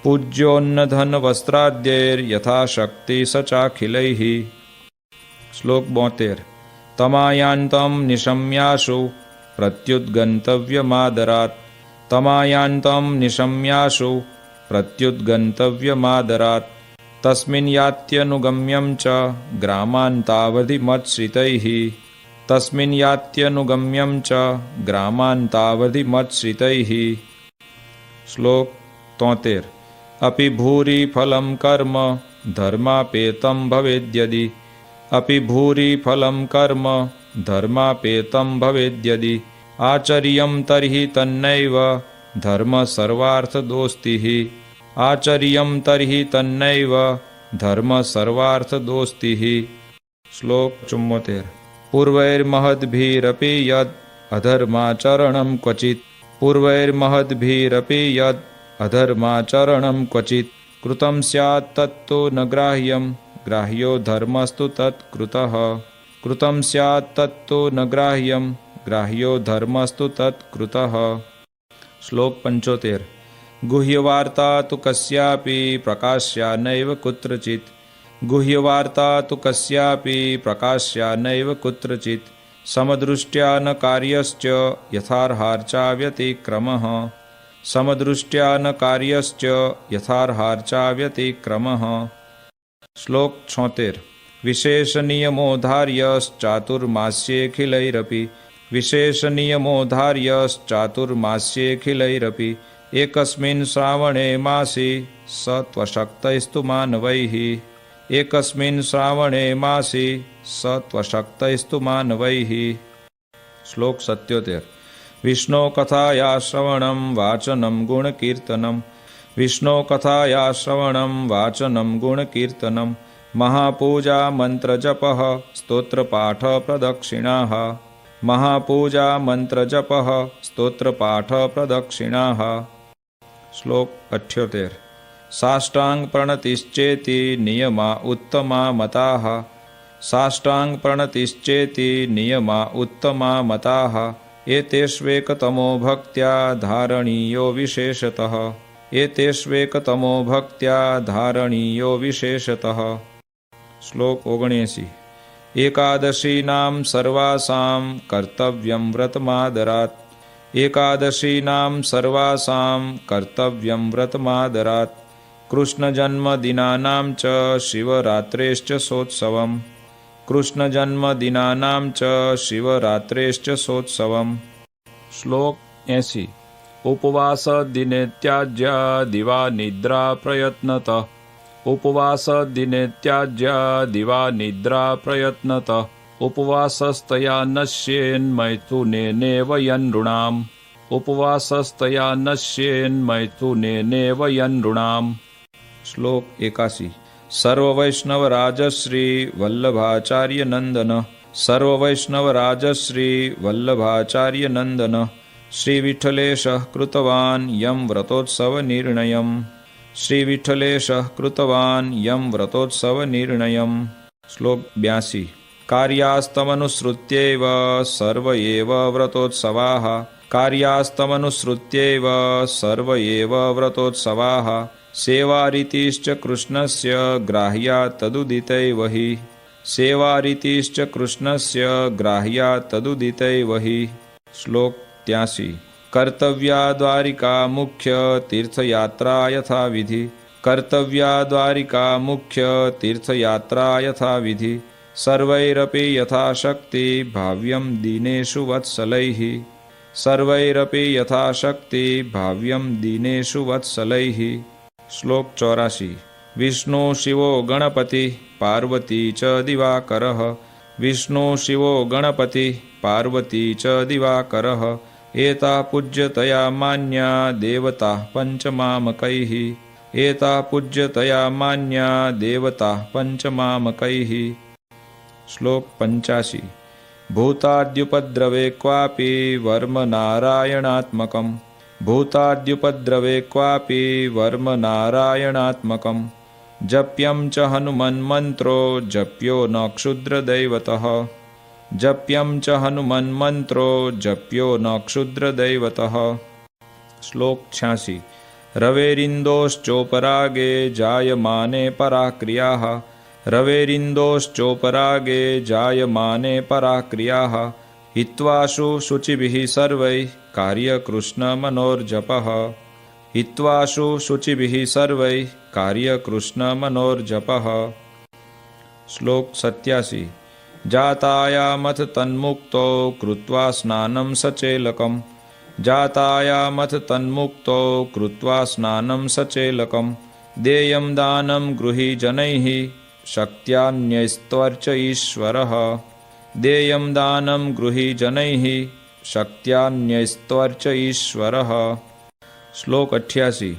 पूज्योन्नधनवस्त्राद्यैर्यथाशक्ति स चाखिलैः। श्लोक 72। तमायान्तं निशम्याशु प्रत्युद्गन्तव्यमादरात् तमायान्तं निशम्याशु प्रत्युद्गन्तव्यमादरात् तस्मिन् यात्यनुगम्यं च ग्रामान्तावधिमत्श्रितैः तस्मिन् यात्यनुगम्यं च ग्रामान्तावधिमत्श्रितैः। श्लोक 73। अपि भूरि फलं कर्म धर्मापेतं भवेद्यदि अपि भूरि फलं कर्म धर्मापेतं भवेद्यदि आचर्यं तर्हि तन्नैव धर्म सर्वार्थदोस्तिः आचर्यं तर्हि तन्नैव धर्म सर्वार्थदोस्तिः। श्लोक 74। पूर्वैर्महद्भिरपि यद् अधर्माचरणं क्वचित् पूर्वैर्महद्भिरपि यद् अधर्माचरणं क्वचित् कृतं स्यात् तत्तु न ग्राह्यं ग्राह्यो धर्मस्तु तत्कृतः कृतं स्यात् तत्तु न ग्राह्यं ग्राह्यो धर्मस्तु तत्कृतः। श्लोक 75। गुह्यवार्ता तु कस्यापि प्रकाश्या नैव कुत्रचित् गुह्यवार्ता तु कस्यापि प्रकाश्या नैव कुत्रचित् समदृष्ट्या न कार्यश्च यथार्हार्चा व्यतिक्रमः समदृष्ट्या न कार्यश्च यथार्हार्चा व्यतिक्रमः। श्लोक 76। विशेषनियमोधार्यश्चातुर्मास्येऽखिलैरपि विशेषनियमोधार्यश्चातुर्मास्येऽखिलैरपि एकस्मिन् श्रावणे मासि स त्वशक्तैस्तु मानवैः एकस्मिन् श्रावणे मासि स त्वशक्तैस्तु मानवैः। श्लोक 77। विष्णो कथाया श्रवणं वाचनं गुणकीर्तनं विष्णो कथाया श्रवणं वाचनं गुणकीर्तनं महापूजा मंत्रजपः स्तोत्रपाठ प्रदक्षिणाः महापूजा मंत्रजपः स्तोत्रपाठ प्रदक्षिणाः। श्लोक 78। साष्टांग प्रणतिश्चेति नियमा उत्तमा मताः साष्टांग प्रणतिश्चेति नियमा उत्तमा मताः एतेष्वेकतमो भक्त्या धारणीयो विशेषतः एतेष्वेकतमो भक्त्या धारणीयो विशेषतः। श्लोक 79। एकादशीनां सर्वासां कर्तव्यं व्रतमादरात् एकादशीनां सर्वासां कर्तव्यं व्रतमादरात् कृष्णजन्मदिनानां च शिवरात्रेश्च सोत्सवम् कृष्णजन्मदिनानां च शिवरात्रेश्च सोत्सवम्। श्लोक 80। उपवास दिने त्याज्या दिवा निद्रा प्रयत्नतः उपवास दिने त्याज्या दिवा निद्रा प्रयत्नतः उपवासस्तया नश्येन्मैथुनेनेव यनृणाम् उपवासस्तया नश्येन्मैथुनेनेव यनृणाम्। श्लोक 81। सर्ववैष्णवराजश्री वल्लभाचार्य नंदन सर्ववैष्णवराजश्री वल्लभाचार्य नंदन श्रीविठ्ठलेशः कृतवान् यं व्रतोत्सवनिर्णयम् श्रीविठ्ठलेशः कृतवान् यं व्रतोत्सवनिर्णयम्। श्लोक 82। कार्यास्तमनुसृत्यैव सर्व एव व्रतोत्सवाः कार्यास्तमनुसृत्यैव सर्व एव व्रतोत्सवाः सेवारीतिश्च कृष्णस्य ग्राह्या तदुदितैव हि सेवारीतिश्च कृष्णस्य ग्राह्या तदुदितैव हि। श्लोक 83। कर्तव्या द्वारिका मुख्य तीर्थयात्रा यथा विधि कर्तव्या द्वारिका मुख्य तीर्थयात्रा यथा विधि सर्वैरपि यथाशक्ति भाव्यं दीनेषु वत्सलैः सर्वैरपि यथाशक्ति भाव्यं दीनेषु वत्सलैः। श्लोक 84। विष्णु शिवो गणपति पार्वती च दिवाकरः विष्णु शिवो गणपति पार्वती च दिवाकरः एता पूज्यतया मान्या देवता पंचमामकैः एता पूज्यतया मान्या देवता पंचमामकैः। श्लोक 85। भूताद्युपद्रवे क्वापि वर्म नारायणात्मकम् भूताद्युपद्रवे क्वापि वर्म नारायणात्मकम् जप्यं च हनुमन्मन्त्रो जप्यो न क्षुद्रदैवतः जप्यं च हनुमन्मन्त्रो जप्यो न क्षुद्रदैवतः। श्लोक 86। रवेरिन्दोश्चोपरागे जायमाने पराक्रियाः रवेरिन्दोश्चोपरागे जायमाने पराक्रियाः हित्वाशु शुचिभिः सर्वैः कार्यकृष्णमनोर्जपः हित्वाशु शुचिभिः सर्वैः कार्यकृष्णमनोर्जपः। श्लोक 87। जातायामथ तन्मुक्तो कृत्वा स्नानं सचेलकम् जातायामथ तन्मुक्तो कृत्वा स्नानं सचेलकम् देयं दानं गृही जनैः शक्त्यान्यस्त्वर्च ईश्वरः देयं दानं गृही जनैः शक्त्यान्यस्त्वर्च ईश्वरः। श्लोक 88।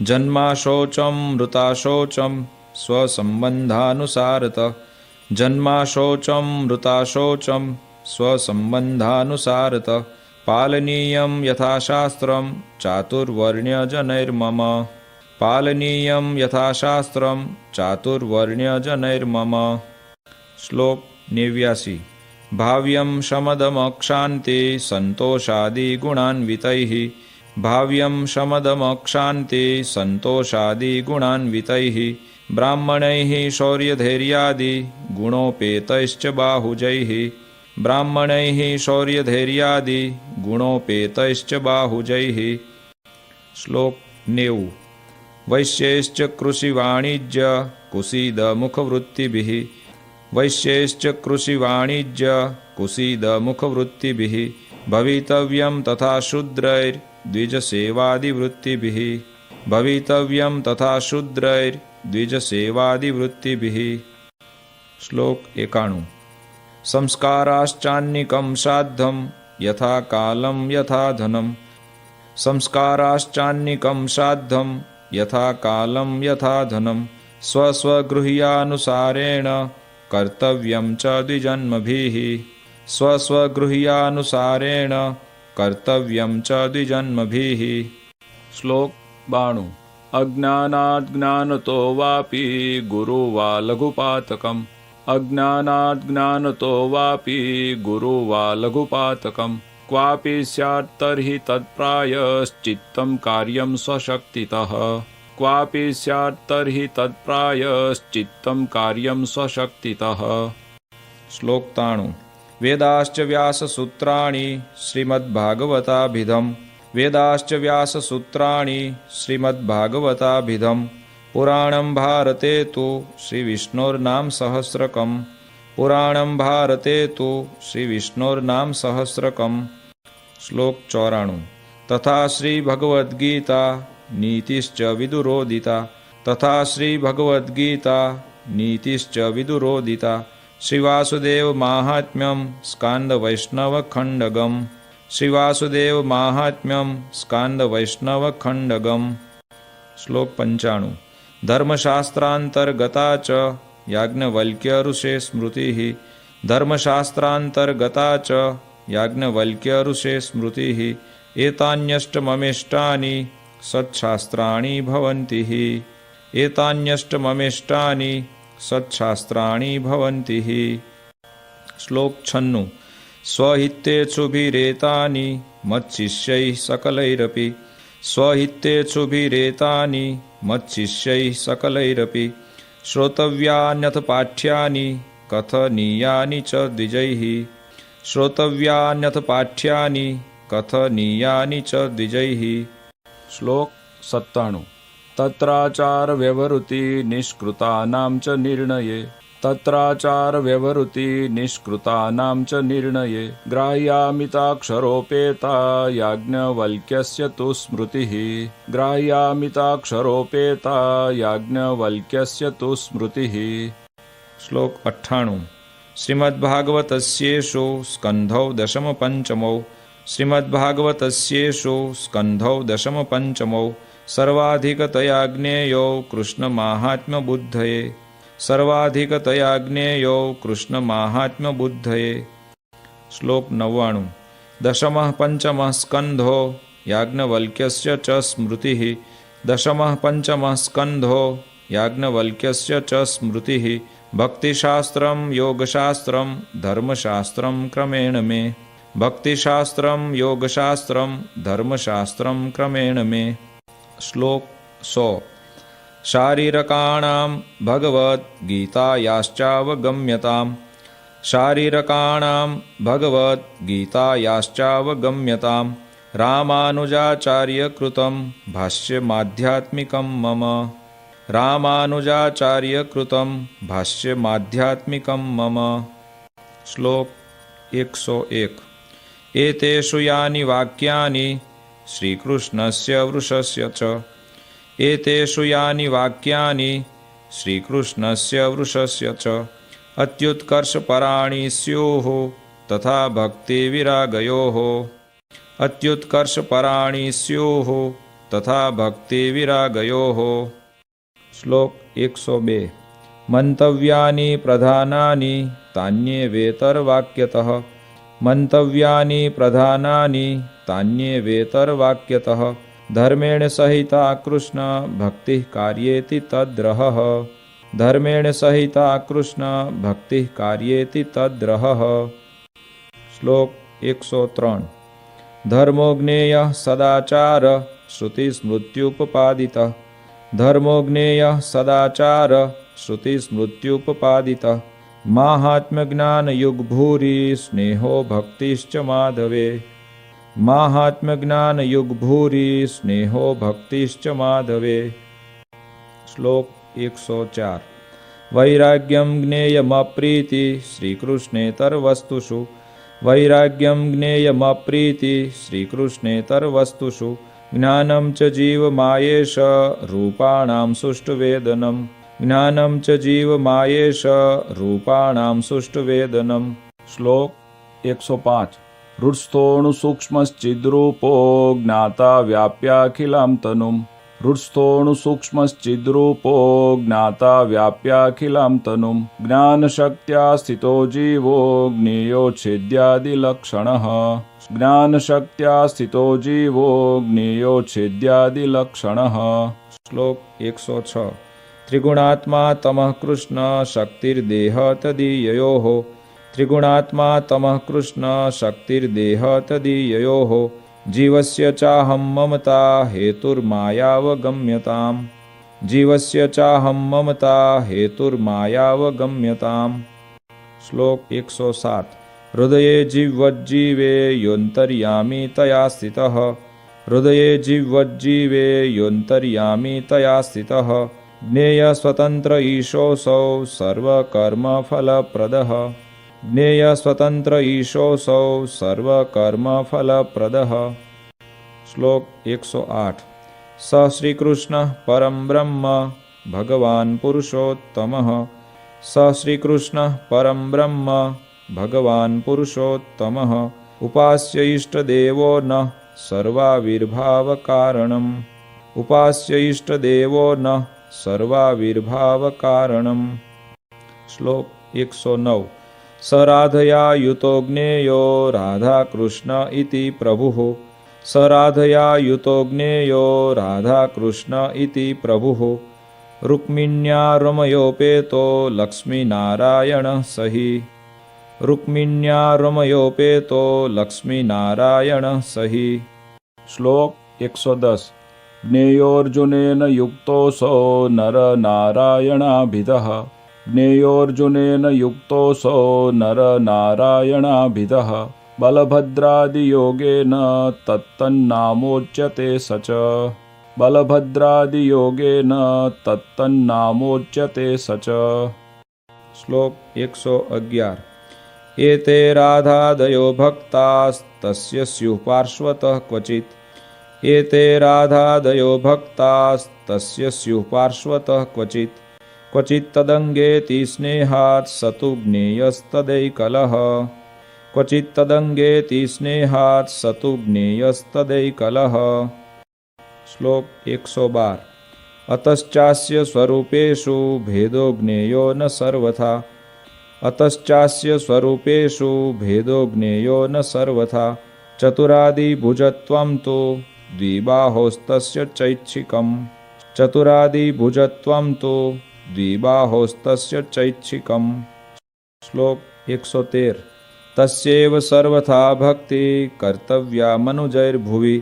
जन्माशोचं मृताशोचं स्वसंबंधानुसारतः जन्माशोचं मृताशोचं स्वसंबंधानुसारतः पालनीयं यथाशास्त्रं चातुर्वर्ण्यजनैर्मम पालनीयं यथाशास्त्रं चातुर्वर्ण्यजनैर्मम। श्लोक 89। भाव्यं शमदमक्षान्ति सन्तोषादिगुणान्वितैः भाव्यं शमदमक्षान्ति सन्तोषादिगुणान्वितैः ब्राह्मणैः शौर्यधैर्यादि गुणोपेतैश्च बाहुजैः ब्राह्मणैः शौर्यधैर्यादि गुणोपेतैश्च बाहुजैः। श्लोक 90। वैश्यैश्च कृषिवाणिज्य कुसीदमुखवृत्तिभिः वैश्यैश्च कृषिवाणिज्य कुसीदमुखवृत्तिभिः भवितव्यं तथा शूद्रैर्द्विजसेवादिवृत्तिभिः भवितव्यं तथा शूद्रैर्द्विजसेवादिवृत्तिभिः। श्लोक 91। संस्काराश्चान्निकं साद्धं यथा कालं यथा धनं संस्काराश्चान्निकं साद्धं यथा कालं यथा धनं स्वस्वगृह्यानुसारेण कर्तव्यं च द्विजन्मभिः स्वस्वगृह्यानुसारेण कर्तव्यं च द्विजन्मभिः। श्लोक 92। अज्ञानात् ज्ञानतो वापि गुरु वा लघुपातकम् अज्ञानात् ज्ञानतो वापि गुरु वा लघुपातकम् क्वापि स्यात् तर्हि तत्प्रायश्चित्तं कार्यं स्वशक्तितः क्वापि स्यात् तर्हि तत्प्रायश्चित्तं कार्यं स्वशक्तितः। श्लोक 93। वेदाश्च व्याससूत्राणि श्रीमद्भागवताभिधम् वेदाश्च व्याससूत्राणि श्रीमद्भागवताभिधम् पुराणं भारते तु श्रीविष्णोर्नाम सहस्रकम् पुराणं भारते तु श्रीविष्णोर्नाम सहस्रकम्। श्लोक 94। तथा श्रीभगवद्गीता नीतिश्च विदुरोदिता तथा श्रीभगवद्गीता नीतिश्च विदुरोदिता श्रीवासुदेव माहात्म्यं स्कान्दवैष्णवखण्डगम् श्रीवासुदेव माहात्म्यं स्कान्दवैष्णवखण्डगम्। श्लोक 95। धर्मशास्त्रान्तर्गता च याज्ञवल्क्य स्मृतिः धर्मशास्त्रान्तर्गता च याज्ञवल्क्य स्मृतिः एतान्यष्टममिष्टानि सत्शास्त्राणि भवन्ति एतान्यष्टममिष्टानि सत्शास्त्राणि भवन्ति। श्लोक 96। स्वहितेच्छुभिरेतानि मच्शिष्यैः सकलैरपि स्वहितेच्छुभिरेतानि मच्शिष्यैः सकलैरपि श्रोतव्यान्यथ पाठ्यानि कथनीयानि च द्विजैः श्रोतव्यान्यथ पाठ्यानि कथनीयानि च द्विजैः। श्लोक 97। तत्राचार व्यवहृति निष्कृतानां च निर्णये तत्राचार व्यवहृति निष्कृतानां च निर्णये ग्राह्यामिताक्षरोपेता याज्ञवल्क्यस्य तु स्मृतिः ग्राह्यामिताक्षरोपेता याज्ञवल्क्यस्य तु स्मृतिः। श्लोक 98। श्रीमद्भागवतस्येषु स्कन्धौ दशमपञ्चमौ श्रीमद्भागवतस्येषु स्कन्धौ दशमपञ्चमौ सर्वाधिकतया ज्ञेयो कृष्णमाहात्म्यबुद्धये सर्वाधिकतया ज्ञेयो कृष्णमाहात्म्यबुद्धये। श्लोक 99। दशमः पंचमः स्कन्धो याज्ञवल्क्यस्य च स्मृतिः दशमः पंचमः स्कन्धो याज्ञवल्क्यस्य च स्मृतिः भक्तिशास्त्रं योगशास्त्रं धर्मशास्त्रं क्रमेण मे भक्तिशास्त्रं योगशास्त्रं धर्मशास्त्रं क्रमेण मे। श्लोक 100। शारीरकाणां भगवद्गीतायाश्चावगम्यताम् शारीरकाणां भगवद्गीतायाश्चावगम्यताम् रामानुजाचार्यकृतं भाष्यमाध्यात्मिकं मम रामानुजाचार्यकृतं भाष्यमाध्यात्मिकं मम। श्लोक 101। एतेषु यानि वाक्यानि श्रीकृष्णस्य वृषस्य च एतेषु यानि वाक्यानि श्रीकृष्णस्य वृषस्य च अत्युत्कर्षपराणि स्युः तथा भक्तिविरागयोः अत्युत्कर्षपराणि स्युः तथा भक्तिविरागयोः। श्लोक 102। मंतव्यानि प्रधानानि तान्येवेतरवाक्यतः मंतव्यानि प्रधानानि तान्येवेतरवाक्यतः धर्मेण सहिता कृष्ण भक्तिः कार्येति तद्रहः धर्मेण सहिता कृष्ण भक्तिः कार्येति तद्रहः। श्लोक 103। धर्मो ज्ञेयः सदाचार श्रुतिस्मृत्युपपादितः धर्मो ज्ञेयः सदाचार श्रुतिस्मृत्युपपादितः माहात्म्यज्ञानयुग्भूरि स्नेहो भक्तिश्च माधवे माहात्म्यज्ञानयुग्भूरि स्नेहो भक्तिश्च माधवे। श्लोक 104। वैराग्यं ज्ञेयमप्रीति श्रीकृष्णेतरवस्तुषु वैराग्यं ज्ञेयमप्रीति श्रीकृष्णेतरवस्तुषु ज्ञानं च जीवमायेष रूपाणां सुष्ठुवेदनम् ज्ञानं च जीवमायेष रूपाणां सुष्ठुवेदनम्। श्लोक 105। हृत्स्थोणुसूक्ष्मश्चिद्रूपो ज्ञाता व्याप्याखिलां तनुम् हृत्स्थोणुसूक्ष्मश्चिद्रूपो ज्ञाता व्याप्याखिलां तनुम् ज्ञानशक्त्या स्थितो जीवो ज्ञेयोच्छेद्यादिलक्षणः ज्ञानशक्त्या स्थितो जीवो ज्ञेयोच्छेद्यादिलक्षणः। श्लोक 106। त्रिगुणात्मा तमः कृष्ण शक्तिर्देह तदीययोः त्रिगुणात्मा तमः कृष्ण शक्तिर्देह तदीययोः जीवस्य चाहं ममता हेतुर्मायावगम्यताम् जीवस्य चाहं ममता हेतुर्मायावगम्यताम्। श्लोक 107। हृदये जिह्वज्जीवे योऽन्तर्यामी तया स्थितः हृदये जिह्वज्जीवे योऽन्तर्यामी तया स्थितः ज्ञेयस्वतन्त्र ईशोऽसौ सर्वकर्मफलप्रदः ज्ञेयस्वतन्त्र ईशोऽसौ सर्वकर्मफलप्रदः। श्लोक 108। स श्रीकृष्णः परं ब्रह्म भगवान् पुरुषोत्तमः स श्रीकृष्णः परं ब्रह्म भगवान् पुरुषोत्तमः उपास्य इष्टदेवो नः सर्वाविर्भावकारणम् उपास्य इष्टदेवो नः सर्वाविर्भावकारणम्। श्लोक 109। स राधया युतो ज्ञेयो राधाकृष्ण इति प्रभुः स राधया युतो ज्ञेयो राधाकृष्ण इति प्रभुः रुक्मिण्या रमयोपेतो लक्ष्मीनारायणः सहि रुक्मिण्या रमयोपेतो लक्ष्मीनारायणः सहि। श्लोक 110। ज्ञेयोऽर्जुनेन युक्तोऽसौ नरनारायणाभिधः ज्ञेयोऽर्जुनेन युक्तोऽसौ नरनारायणाभिधः बलभद्रादियोगेन तत्तन्नामोच्यते स च बलभद्रादियोगेन तत्तन्नामोच्यते स च। श्लोक 111। एते राधादयो भक्तास्तस्य स्युः पार्श्वतः क्वचित् एते राधादयो भक्तास्तस्य स्युः पार्श्वतः क्वचित् क्वचित् तदङ्गेति स्नेहात् स तु ज्ञेयस्तदैकलः क्वचित् तदङ्गेति स्नेहात् स तु ज्ञेयस्तदैकलः। श्लोक 112। अतश्चास्य स्वरूपेषु भेदो ज्ञेयो न सर्वथा अतश्चास्य स्वरूपेषु भेदो ज्ञेयो न सर्वथा चतुरादिभुजत्वं तु द्विबाहोस्तस्य चैच्छिकम् चतुरादिभुजत्वं तु द्विबाहोस्तस्य चैच्छिकम्। श्लोक 113। तस्यैव सर्वथा भक्ति कर्तव्या मनुजैर्भुवि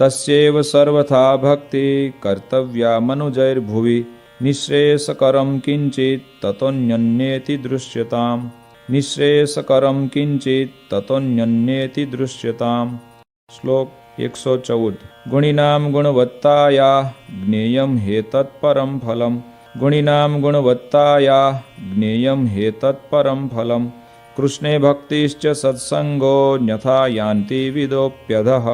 तस्यैव सर्वथा भक्ति कर्तव्या मनुजैर्भुवि निःश्रेयसकरं किञ्चित् ततोऽन्यन्येति दृश्यताम् निःश्रेयसकरं किञ्चित् ततोऽन्यन्येति दृश्यताम्। श्लोक 114। गुणिनां गुणवत्ताया ज्ञेयं ह्येतत्परं फलम् गुणिनां गुणवत्ताया ज्ञेयं ह्येतत्परं फलम् कृष्णे भक्तिश्च सत्संगो न्यथा यान्ति विदोऽप्यधः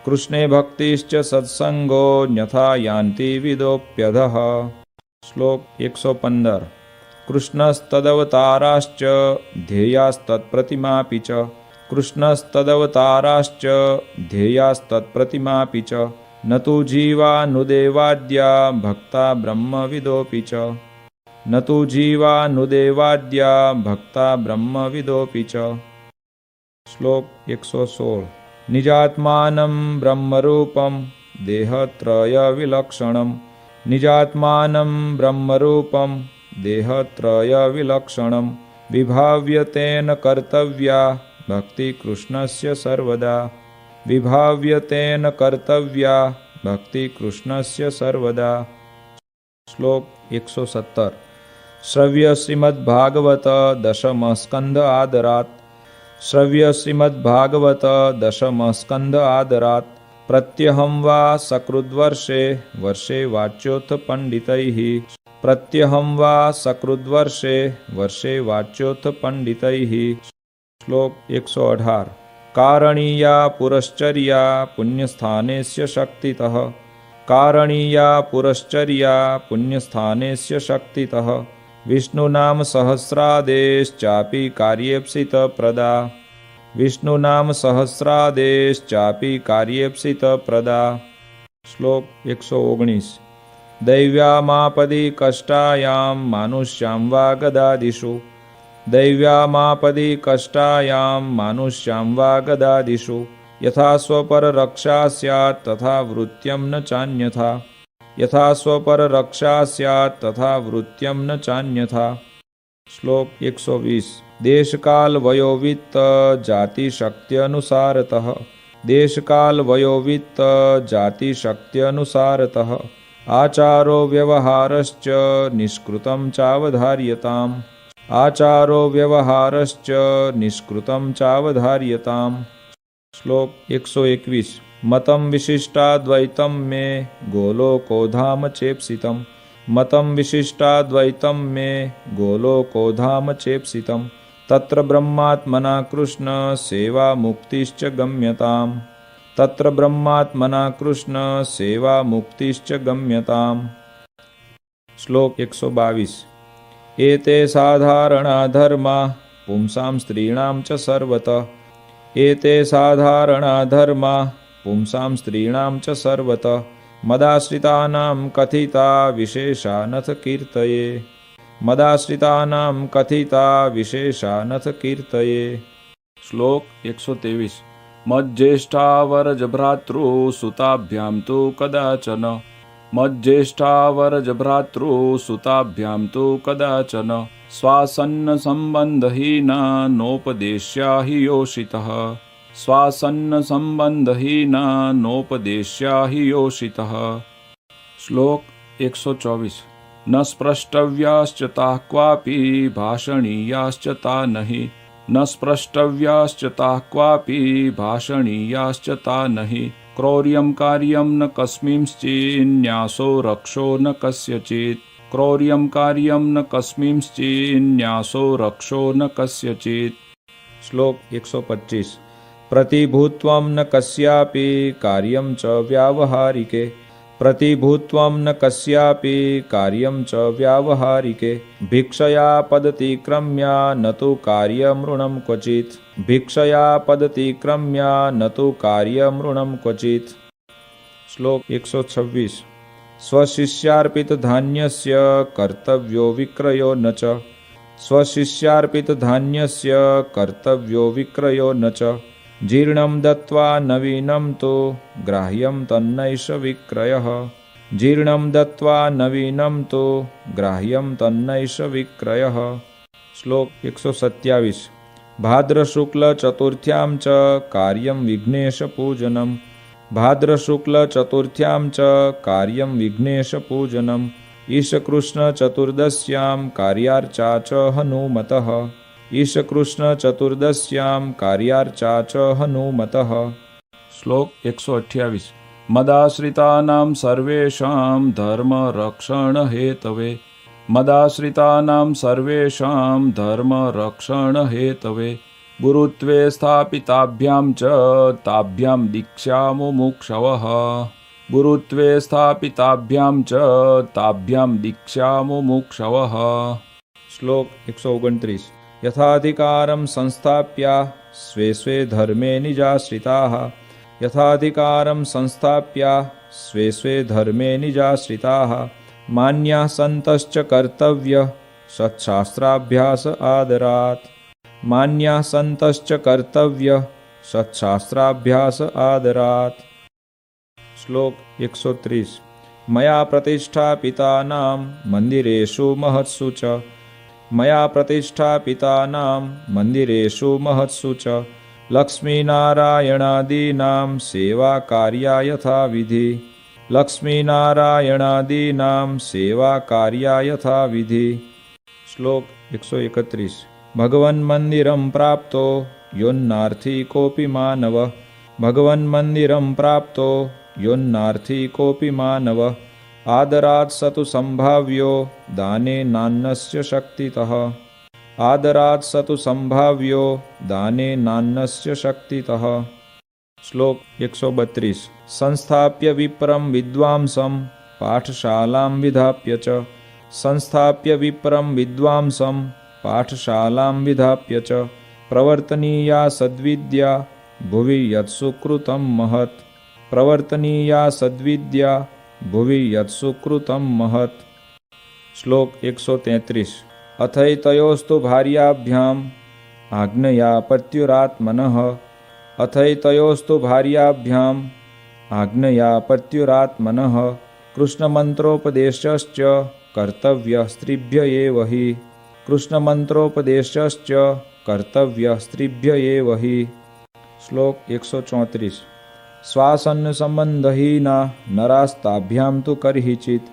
कृष्णे भक्तिश्च सत्संगो न्यथा यान्ति विदोऽप्यधः। श्लोक 115। कृष्णस्तदवताराश्च ध्येयास्तत्प्रतिमापि च कृष्णस्तदवताराश्च ध्येयास्तत्प्रतिमापि च न तु जीवानुदेवाद्या भक्ता ब्रह्मविदोऽपि च न तु जीवानुदेवाद्या भक्ता ब्रह्मविदोऽपि च। श्लोक 116। निजात्मानं ब्रह्मरूपं देहत्रयविलक्षणं निजात्मानं ब्रह्मरूपं देहत्रयविलक्षणं विभाव्यतेन कर्तव्या भक्ति कृष्णस्य सर्वदा विभाव्यतेन कर्तव्या भक्ति कृष्णस्य सर्वदा। श्लोक 117। श्रव्य श्रीमद्भागवत दशम स्कंद आदरात् श्रव्य श्रीमद्भागवत दशम स्कंद आदरात् प्रत्यहं वा सकृद्वर्षे वर्षे वाच्योऽथ पंडितैः प्रत्यहं वा सकृद्वर्षे वर्षे वाच्योऽथ पंडितैः। श्लोक 118। कारणीया पुरश्चर्या पुण्यस्थानेस्य शक्तितः कारणीया पुरश्चर्या पुण्यस्थानेस्य शक्तितः विष्णुनाम सहस्रादेश्चापि कार्येप्सितप्रदा विष्णुनाम सहस्रादेश्चापि कार्येप्सितप्रदा। श्लोक 119। दैव्यामापदि कष्टायां मानुष्यां वा गदादिषु दैव्यामापदि कष्टायां मानुष्यां वा गदादिषु यथा स्वपररक्षा स्यात् तथा वृत्त्यं न चान्यथा यथा स्वपररक्षा स्यात् तथा वृत्त्यं न चान्यथा। श्लोक 120। देशकाल वयोवित्त जाति शक्त्यनुसारतः देशकाल वयोवित्त जाति शक्त्यनुसारतः आचारो व्यवहारश्च निष्कृतं चावधार्यताम् आचारो व्यवहारश्च निष्कृतं चावधार्यताम्। श्लोक 121। मतं विशिष्टाद्वैतं मे गोलोकोधाम चेप्सितं मतं विशिष्टाद्वैतं मे गोलोकोधाम चेप्सितं तत्र ब्रह्मात्मना कृष्ण सेवा मुक्तिश्च गम्यताम् तत्र ब्रह्मात्मना कृष्ण सेवा मुक्तिश्च गम्यताम्। श्लोक 122। एते साधारणा धर्मा पुंसां स्त्रीणां च सर्वतः एते साधारणा धर्मा पुंसां स्त्रीणां च सर्वतः मदाश्रितानां कथिता विशेषा नथ कीर्तये मदाश्रितानां कथिता विशेषा नथ कीर्तये। श्लोक 123। मज्ज्येष्ठावरजभ्रातृसुताभ्यां तु कदाचन मज्ज्येष्ठावरजभ्रातृसुताभ्यां तु कदाचन स्वासन्न सम्बन्धहीना नोपदेश्या हि योषितः स्वासन्न सम्बन्धहीना नोपदेश्या हि योषितः। श्लोक 124। न स्पृष्टव्याश्च ताः क्वापि भाषणीयाश्च ता नहि न स्पृष्टव्याश्च ताः क्वापि भाषणीयाश्च ता नहि क्रौर्यं कार्यं न कस्मिंश्चिन्न्यासो रक्षो न कस्यचित् क्रौर्यं कार्यं न कस्मिंश्चिन्न्यासो रक्षो न कस्यचित्। श्लोक 125। प्रतिभूत्वं न कस्यापि कार्यं च व्यावहारिके प्रतिभूत्वं न कस्यापि कार्यं च व्यावहारिके भिक्षया पदतिक्रम्या न तु कार्यमृणं क्वचित् भिक्षया पदतिक्रम्या न तु कार्यमृणं क्वचित्। श्लोक 126। स्वशिष्यार्पितधान्यस्य कर्तव्यो विक्रयो न च स्वशिष्यार्पितधान्यस्य कर्तव्यो विक्रयो न च जीर्णं दत्त्वा नवीनं तु ग्राह्यं तन्नैष विक्रयः जीर्णं दत्त्वा नवीनं तु ग्राह्यं तन्नैष विक्रयः। श्लोक 127। भाद्रशुक्लचतुर्थ्यां च कार्यं विघ्नेशपूजनं भाद्रशुक्लचतुर्थ्यां च कार्यं विघ्नेशपूजनम् ईशकृष्णचतुर्दश्यां कार्यार्चा च हनुमतः ईशकृष्णचतुर्दश्यां कार्यार्चा च हनुमतः। શ્લોક 128 મદાશ્રિતાનાં સર્વેષાં ધર્મરક્ષણહેતવે મદાશ્રિતાનાં સર્વેષાં ધર્મરક્ષણહેતવે ગુરુત્વે સ્થાપિતાભ્યાં ચ તાભ્યાં દીક્ષામુમુક્ષવઃ ગુરુત્વે સ્થાપિતાભ્યાં ચ તાભ્યાં દીક્ષામુમુક્ષવઃ। શ્લોક 129 યથાધિકારં સંસ્થાપ્યા સ્વે સ્વે ધર્મે નિજાશ્રિતાઃ યથાધિકારં સંસ્થાપ્યા સ્વે સ્વે ધર્મે નિજાશ્રિતાઃ માન્યાઃ સંતશ્ચ કર્તવ્ય સત્શાસ્ત્રાભ્યાસ આદરાત માન્યાઃ સંતશ્ચ કર્તવ્ય સત્શાસ્ત્રાભ્યાસ આદરાત। શ્લોક 130 મયા પ્રતિષ્ઠાપિતાનાં મંદિરેષુ મહત્સુ ચ મયા પ્રતિષ્ઠાપિતાનાં મંદિરેષુ મહત્સુ ચ લક્ષ્મીનારાયણાદીનાં સેવા કાર્યા યથાવિધિ લક્ષ્મીનારાયણાદીનાં સેવા કાર્યા યથાવિધિ। શ્લોક 131 ભગવન મંદિરં પ્રાપ્તો યોન્નાર્થી કોપી માનવ ભગવન મંદિરં પ્રાપ્તો યોન્નાર્થી કોપી માનવ આદરાત સતુ સંભાવ્યો દાને નાન્નસ્ય શક્તિતઃ આદરાત સતુ સંભાવ્યો દાને નાન્નસ્ય શક્તિતઃ। શ્લોક 132 સંસ્થાપ્ય વિપ્રમ વિદ્વાંસં પાઠશાલાં વિધાપ્ય ચ સંસ્થાપ્ય વિપ્રમ વિદ્વાંસં પાઠશાલાં વિધાપ્ય ચ પ્રવર્તનીયા સદ્વિદ્યા ભુવિ યત્સુકૃતં મહત પ્રવર્તનીયા સદ્વિદ્યા ભુવિ યત્સુકૃતં મહત। શ્લોક 133 અથૈતયોસ્તુ ભાર્યાભ્યામ આજ્ઞયા પત્યુરાત્મનઃ અથૈતયોસ્તુ ભાર્યાભ્યામ આજ્ઞયા પત્યુરાત્મનઃ કૃષ્ણમંત્રોપદેશશ્ચ કર્તવ્ય સ્ત્રીભ્ય એવ હિ કૃષ્ણમંત્રોપદેશશ્ચ કર્તવ્ય સ્ત્રીભ્ય એવ હિ। શ્લોક 134 શ્વાસન સંબંધહીના નરાસ્તાભ્યામ તુ કરહિચિત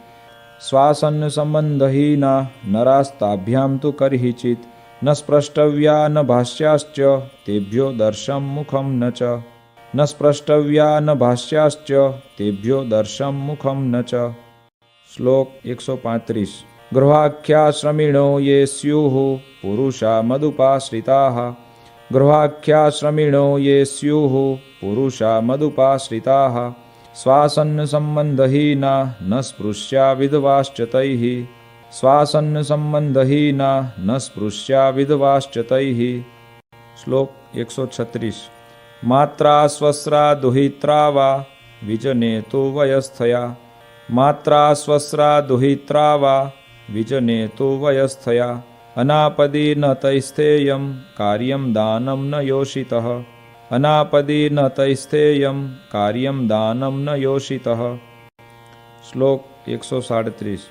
શ્વાસન સંબંધહીના નરાસ્તાભ્યામ તુ કરહિચિત ન સ્પૃષ્ટવ્યા ન ભાષ્યાશ્ચ તેભ્યો દર્શમ મુખમ ન ચ ન સ્પૃષ્ટવ્યા ન ભાષ્યાશ્ચ તેભ્યો દર્શમ મુખમ ન ચ। શ્લોક 135 ગૃહાખ્યાશ્રમિણો યે સ્યુઃ પુરુષા મદુપાશ્રિતાઃ ગૃહાખ્યાશ્રમિણો યે સ્યુઃ પુરુષા મદુપાશ્રિતાઃ શ્વાસન સંબંધહીના ન સ્પૃશ્યા વિધવાશ્ચ તૈઃ શ્વાસન સંબંધહીના ન સ્પૃશ્યા વિધવાશ્ચ તૈઃ। શ્લોક 136 માત્રા સ્વસ્રા દુહિત્રા વા વિજને તુ વયસ્થયા માત્રા સ્વસ્રા દુહિત્રા વા વિજને તુ વયસ્થયા અનાપદી ન તૈસ્થેયં કાર્યં દાનં ન યોષિતઃ અનાપદી ન તૈસ્થેયં કાર્યં દાનં ન યોષિતઃ। શ્લોક 137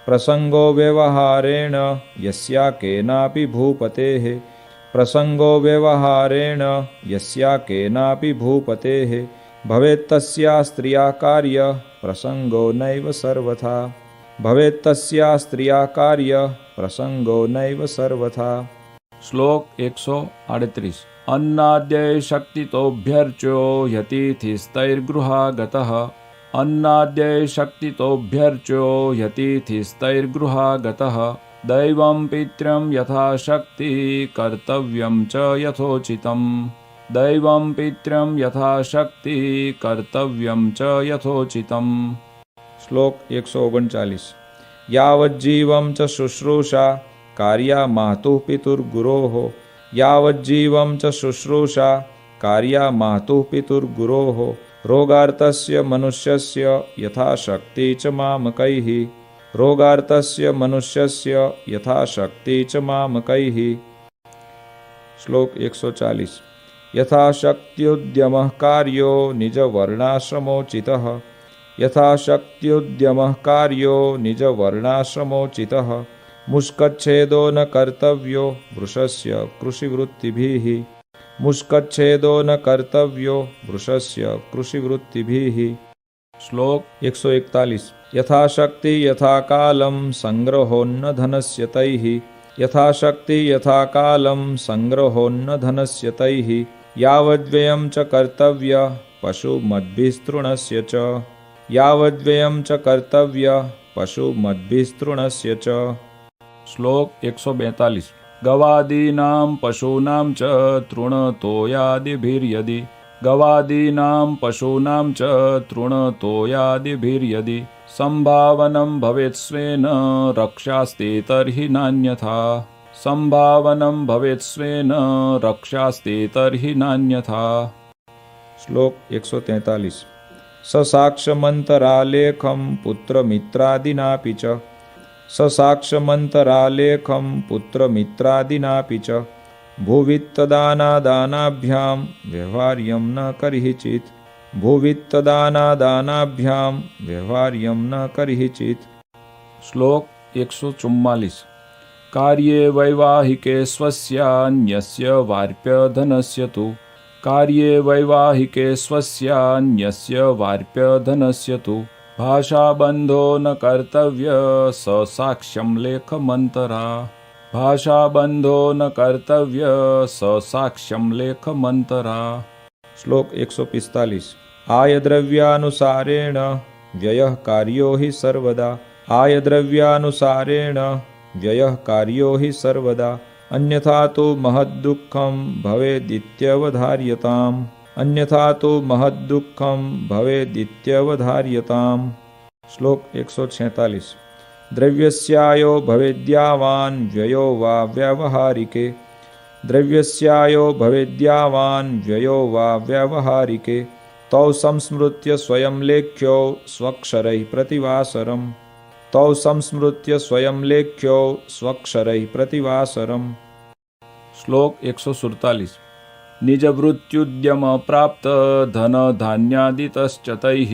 પ્રસંગો વ્યવહારેણ યસ્યા કેનાપી ભૂપતેઃ પ્રસંગો વ્યવહારેણ યસ્યા કેનાપી ભૂપતેઃ ભવેત્તસ્યા સ્ત્રિયા કાર્ય પ્રસંગો નૈવ સર્વથા ભવેત્તસ્યા સ્ત્રિયા કાર્ય પ્રસંગો નૈવ સર્વથા। શ્લોક 138 અન્નાદ્યય શક્તિતોભ્યર્ચ્યો યતિથિસ્તૈર્ગૃહાગતઃ અન્નાદ્યય શક્તિતોભ્યર્ચ્યો યતિથિસ્તૈર્ગૃહાગતઃ દૈવં પિત્ર્યં યથાશક્તિ કર્તવ્યં ચ યથોચિતં દૈવં પિત્ર્યં યથાશક્તિ કર્તવ્યં ચ યથોચિતં। શ્લોક 139 યાવज्जीवं ચ શુશ્રૂષા કાર્યા માતુઃ પિતુર્ગુરોઃ યાવज्जीवं ચ શુશ્રૂષા કાર્યા માતુઃ પિતુર્ગુરોઃ રોગાર્તસ્ય મનુષ્યસ્ય યથાશક્તિ ચ મામકૈઃ રોગાર્તસ્ય મનુષ્યસ્ય યથાશક્તિ ચ મામકૈઃ। શ્લોક 140 યથાશક્ત્યુદ્યમઃ કાર્યો નિજવર્ણાશ્રમોચિતઃ યથાશક્ત્યુદ્યમઃ કાર્યો નિજવર્ણાશ્રમોચિતઃ મુષ્કચ્છેદો ન કર્તવ્યો વૃષસ્ય કૃષિવૃત્તિભિઃ मुष्कच्छेदो न कर्तव्यो वृषस्य कृषिवृत्तिभिः। श्लोक 141 यथाशक्ति यथा कालं संग्रहोन्न धनस्य तैः। यथाशक्ति यथा कालं संग्रहोन्न धनस्य तैः। यावद्व्ययं च कर्तव्यः पशुमद्भिस्तृणस्य च। यावद्व्ययं च कर्तव्यः पशुमद्भिस्तृणस्य च। श्लोक 142 गवादीनां पशूनां च तृणतोयादिभिर्यदि। गवादीनां पशूनां च तृणतोयादिभिर्यदि संभावनं भवेत् स्वेन रक्षास्ते तर्हि नान्यथा। संभावनं भवेत् स्वेन रक्षास्ते तर्हि नान्यथा। श्लोक 143 ससाक्षमन्तरालेखं पुत्रमित्रादिनापि च। ससाक्षमन्तरालेखं पुत्रमित्रादिनापि च भुवित्तदानादानाभ्यां व्यवहार्यं न कर्हिचित्। भुवित्तदानादानाभ्यां व्यवहार्यं न कर्हिचित्। श्लोक 144 कार्ये वैवाहिके स्वस्यान्यस्य वार्प्यधनस्य तु। कार्ये वैवाहिके स्वस्यान्यस्य वार्प्यधनस्य तु भाषाबन्धो न कर्तव्य स साक्ष्यं लेखमन्तरा। भाषाबन्धो न कर्तव्य स साक्ष्यं लेखमन्तरा। श्लोक 145 आयद्रव्यानुसारेण व्ययः कार्यो हि सर्वदा। आयद्रव्यानुसारेण व्ययः कार्यो हि सर्वदा अन्यथा तो महद्दुःखं भवेदित्यवधार्यताम्। अन्यथा तो महद्दुःखं भवेदित्यवधार्यताम्। श्लोक 146 द्रव्यस्यायो भवेद्यावान् व्ययो वा व्यावहारिके। द्रव्यस्यायो भवेद्यावान् व्ययो वा व्यावहारिके तौ संस्मृत्य स्वयं लेख्यो स्वक्षरैः प्रतिवासरम्। तौ संस्मृत्य स्वयं लेख्यो स्वक्षरैः प्रतिवासरम्। श्लोक 147 निजवृत्त्युद्यम प्राप्त धन धान्यादितश्च तैः।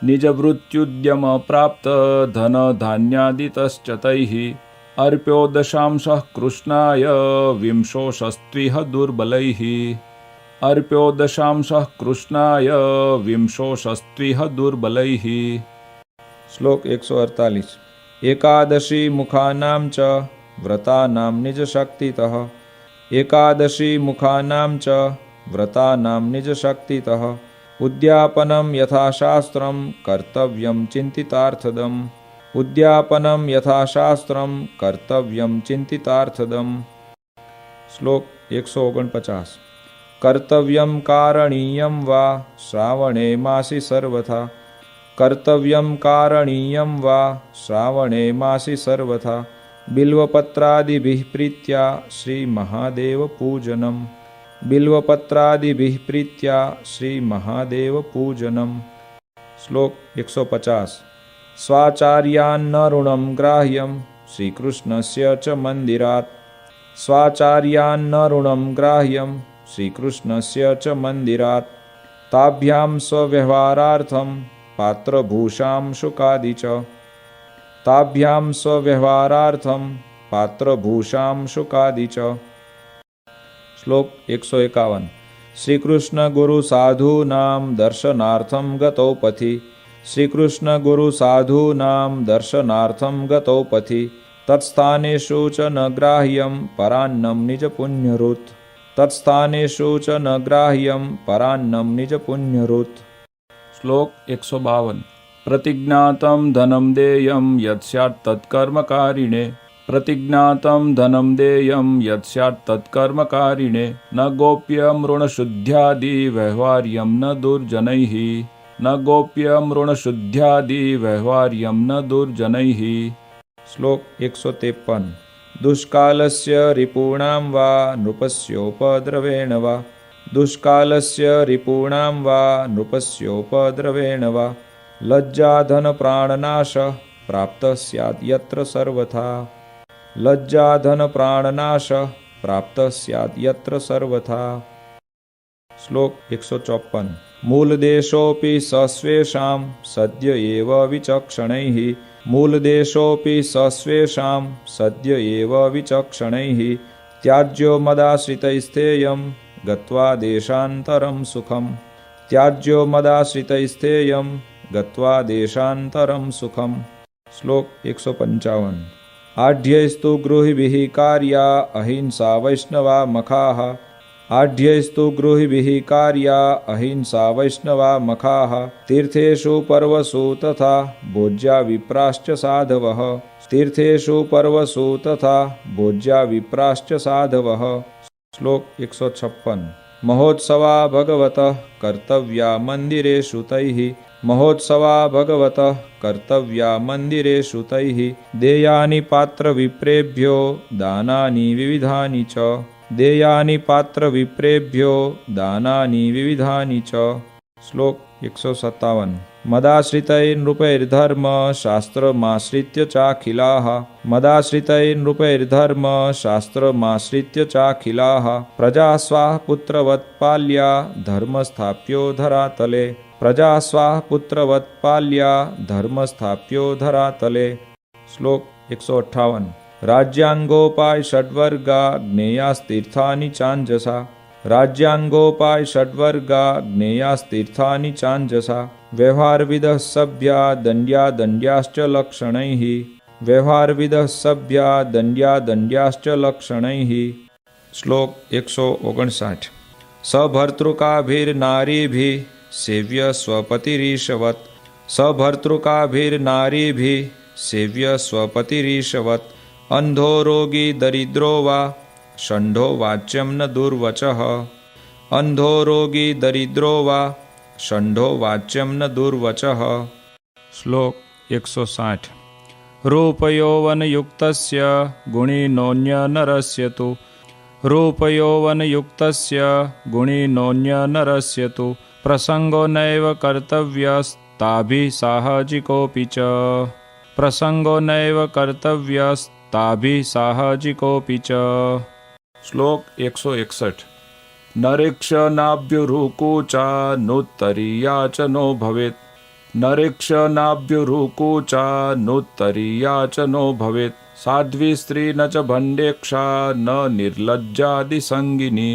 निजवृत्त्युद्यम प्राप्त धन धान्यादितश्च तैः अर्प्यो दशांशः कृष्णाय विंशोषस्त्विह दुर्बलैः। अर्प्यो दशांशः कृष्णाय विंशोषस्त्विह दुर्बलैः। श्लोक 148 एकादशी मुखानां च व्रतानां निजशक्तितः। एकादशी मुखानां च व्रतानां निजशक्तितः उद्यापनं यथाशास्त्रं कर्तव्यं चिन्तितार्थदम्। उद्यापनं यथाशास्त्रं कर्तव्यं चिन्तितार्थदम्। श्लोक 149 कर्तव्यं कारणीयं वा श्रावणे मासि सर्वथा। कर्तव्यं कारणीयं वा श्रावणे मासि सर्वथा बिल्वपत्रादिभिः प्रीत्या श्रीमहादेवपूजनम्। बिल्वपत्रादिभिः प्रीत्या श्रीमहादेवपूजनम्। श्लोक 150 स्वाचार्यान्न ऋणं ग्राह्यं श्रीकृष्णस्य च मन्दिरात्। स्वाचार्यान्न ऋणं ग्राह्यं श्रीकृष्णस्य च मन्दिरात् ताभ्यां स्वव्यवहारार्थं पात्रभूषां शुकादि च। ताभ्यां स्वव्यवहारार्थं पात्रभूषां शुकादि च। श्लोक 151 श्रीकृष्ण गुरु साधूनां दर्शनार्थं गतौ पथि। श्रीकृष्ण गुरु साधूनां दर्शनार्थं गतौ पथि तत्स्थानेषु च न ग्राह्यं परान्नं निजपुण्यरुत्। तत्स्थानेषु च न ग्राह्यं परान्नं निजपुण्यरुत्। श्लोक 152 प्रतिज्ञातं धनं देयं यत् स्यात् तत्कर्मकारिणे। प्रतिज्ञातं धनं देयं यत् स्यात् तत्कर्मकारिणे न गोप्यं ऋणशुद्ध्यादि व्यवहार्यं न दुर्जनैः। न गोप्यं ऋणशुद्ध्यादि व्यवहार्यं न दुर्जनैः। श्लोक 153 दुष्कालस्य रिपूणां वा नृपस्योपद्रवेण वा। दुष्कालस्य रिपूणां वा नृपस्योपद्रवेण वा लज्जाधनप्राणनाशः प्राप्तः स्यात् यत्र सर्वथा। लज्जाधनप्राणनाशः प्राप्तः स्यात् यत्र सर्वथा। श्लोक 154 मूलदेशोऽपि सस्वेषां सद्य एव विचक्षणैः। मूलदेशोऽपि सस्वेषां सद्य एव विचक्षणैः त्याज्यो मदाश्रितैस्तेयं गत्वा देशान्तरं सुखम् त्याज्यो मदाश्रितैस्तेयं गत्वा देशान्तरं सुखम् श्लोक 155 आढ्यैस्तु गृहिभिः कार्या अहिंसा वैष्णवा मखाः आढ्यैस्तु गृहिभिः कार्या अहिंसा वैष्णवा मखाः तीर्थेषु पर्वसु तथा भोज्या विप्राश्च साधवः तीर्थेषु पर्वसु तथा भोज्या विप्राश्च साधवः श्लोक 156 महोत्सवा भगवतः कर्तव्या मन्दिरेषु तैः महोत्सवा भगवतः कर्तव्या मन्दिरेषु तैः देयानि पात्रविप्रेभ्यो दानानि विविधानि च देयानि पात्रविप्रेभ्यो दानानि विविधानि च श्लोक 157 मदाश्रितै नृपैर्धर्म शास्त्रमाश्रित्य चाखिलाः मदाश्रितै नृपैर्धर्म शास्त्रमाश्रित्य चाखिलाः प्रजा स्वाः पुत्रवत्पाल्या धर्मस्थाप्यो धरातले प्रजा स्वाः पुत्रवत्पाल्या धर्मस्थाप्यो धरातले श्लोक 158 राज्यांगोपाय षड्वर्गा ज्ञेयास्तीर्थानि चाञ्जसा राज्यांगोपाय षड्वर्गा ज्ञेयास्तीर्थानि चाञ्जसा व्यवहारविदः सभ्या दण्ड्या दण्ड्याश्च लक्षणैः व्यवहारविदः सभ्या दण्ड्या दण्ड्याश्च लक्षणैः श्लोक 159 सभर्तृकाभिर्नारीभिः सेव्य स्वपतिरीशवत् सभर्तृकाभिर्नारीभिः सेव्य स्वपतिरीशवत् अंधो रोगी दरिद्रो वा षण्ढो वाच्यं न दुर्वचः अंधो रोगी दरिद्रो वा षण्ढो वाच्यं न दुर्वचः श्लोक 160 रूपयौवनयुक्तस्य गुणिनोऽन्यनरस्य तु रूपयौवनयुक्तस्य गुणिनोऽन्यनरस्य तु प्रसंगो नैव कर्तव्यस्ताभिः साहजिकोऽपि च प्रसंगो नैव कर्तव्यस्ताभिः साहजिकोऽपि च श्लोक 161 नरेक्षनाभ्युरुकूचा नुत्तरीया च नो भवेत् नरेक्षनाभ्युरुकूचा नुत्तरीया च नो भवेत् साध्वी स्त्री न च भण्डेक्षा न निर्लज्जादिसंगिनी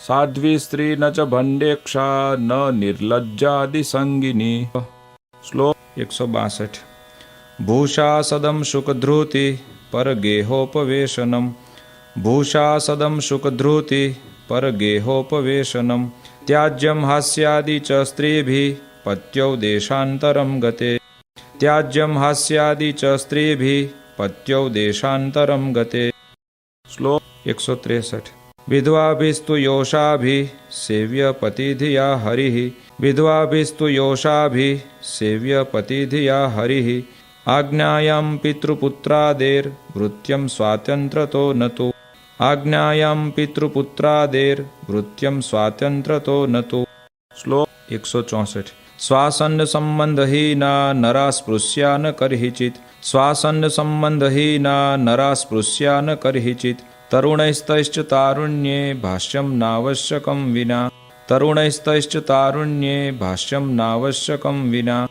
साध्वी स्त्री न च भण्डेक्षा न निर्लज्जादिसंगिनी श्लोक 162 भूषासदं शुकधृति परगेहोपवेशनम् भूषासदं शुकधृति परगेहोपवेशनम् त्याज्यं हास्यादि च स्त्रीभिः पत्यौ देशान्तरं गते त्याज्यं हास्यादि च स्त्रीभिः पत्यौ देशान्तरं गते श्लोक 163 विधवाभिस्तु योषाभिः सेव्य पतिधिया हरिः विधवाभिस्तु योषाभिः सेव्य पतिधिया हरिः आज्ञायां पितृपुत्रादेर्वृत्यं स्वातन्त्रतो न तु आज्ञायां पितृपुत्रादेर्वृत्यं स्वातन्त्रतो न तु श्लोक 164 स्वासन्न संबंधहीना नरा स्पृश्या न कर्हिचित् स्वासन्न संबंधहीना नरा स्पृश्या न कर्हिचित् तरुणैस्तैश्च तारुण्ये भाष्यं नावश्यकं विना तरुणैस्तैश्च तारुण्ये भाष्यं नावश्यकं विना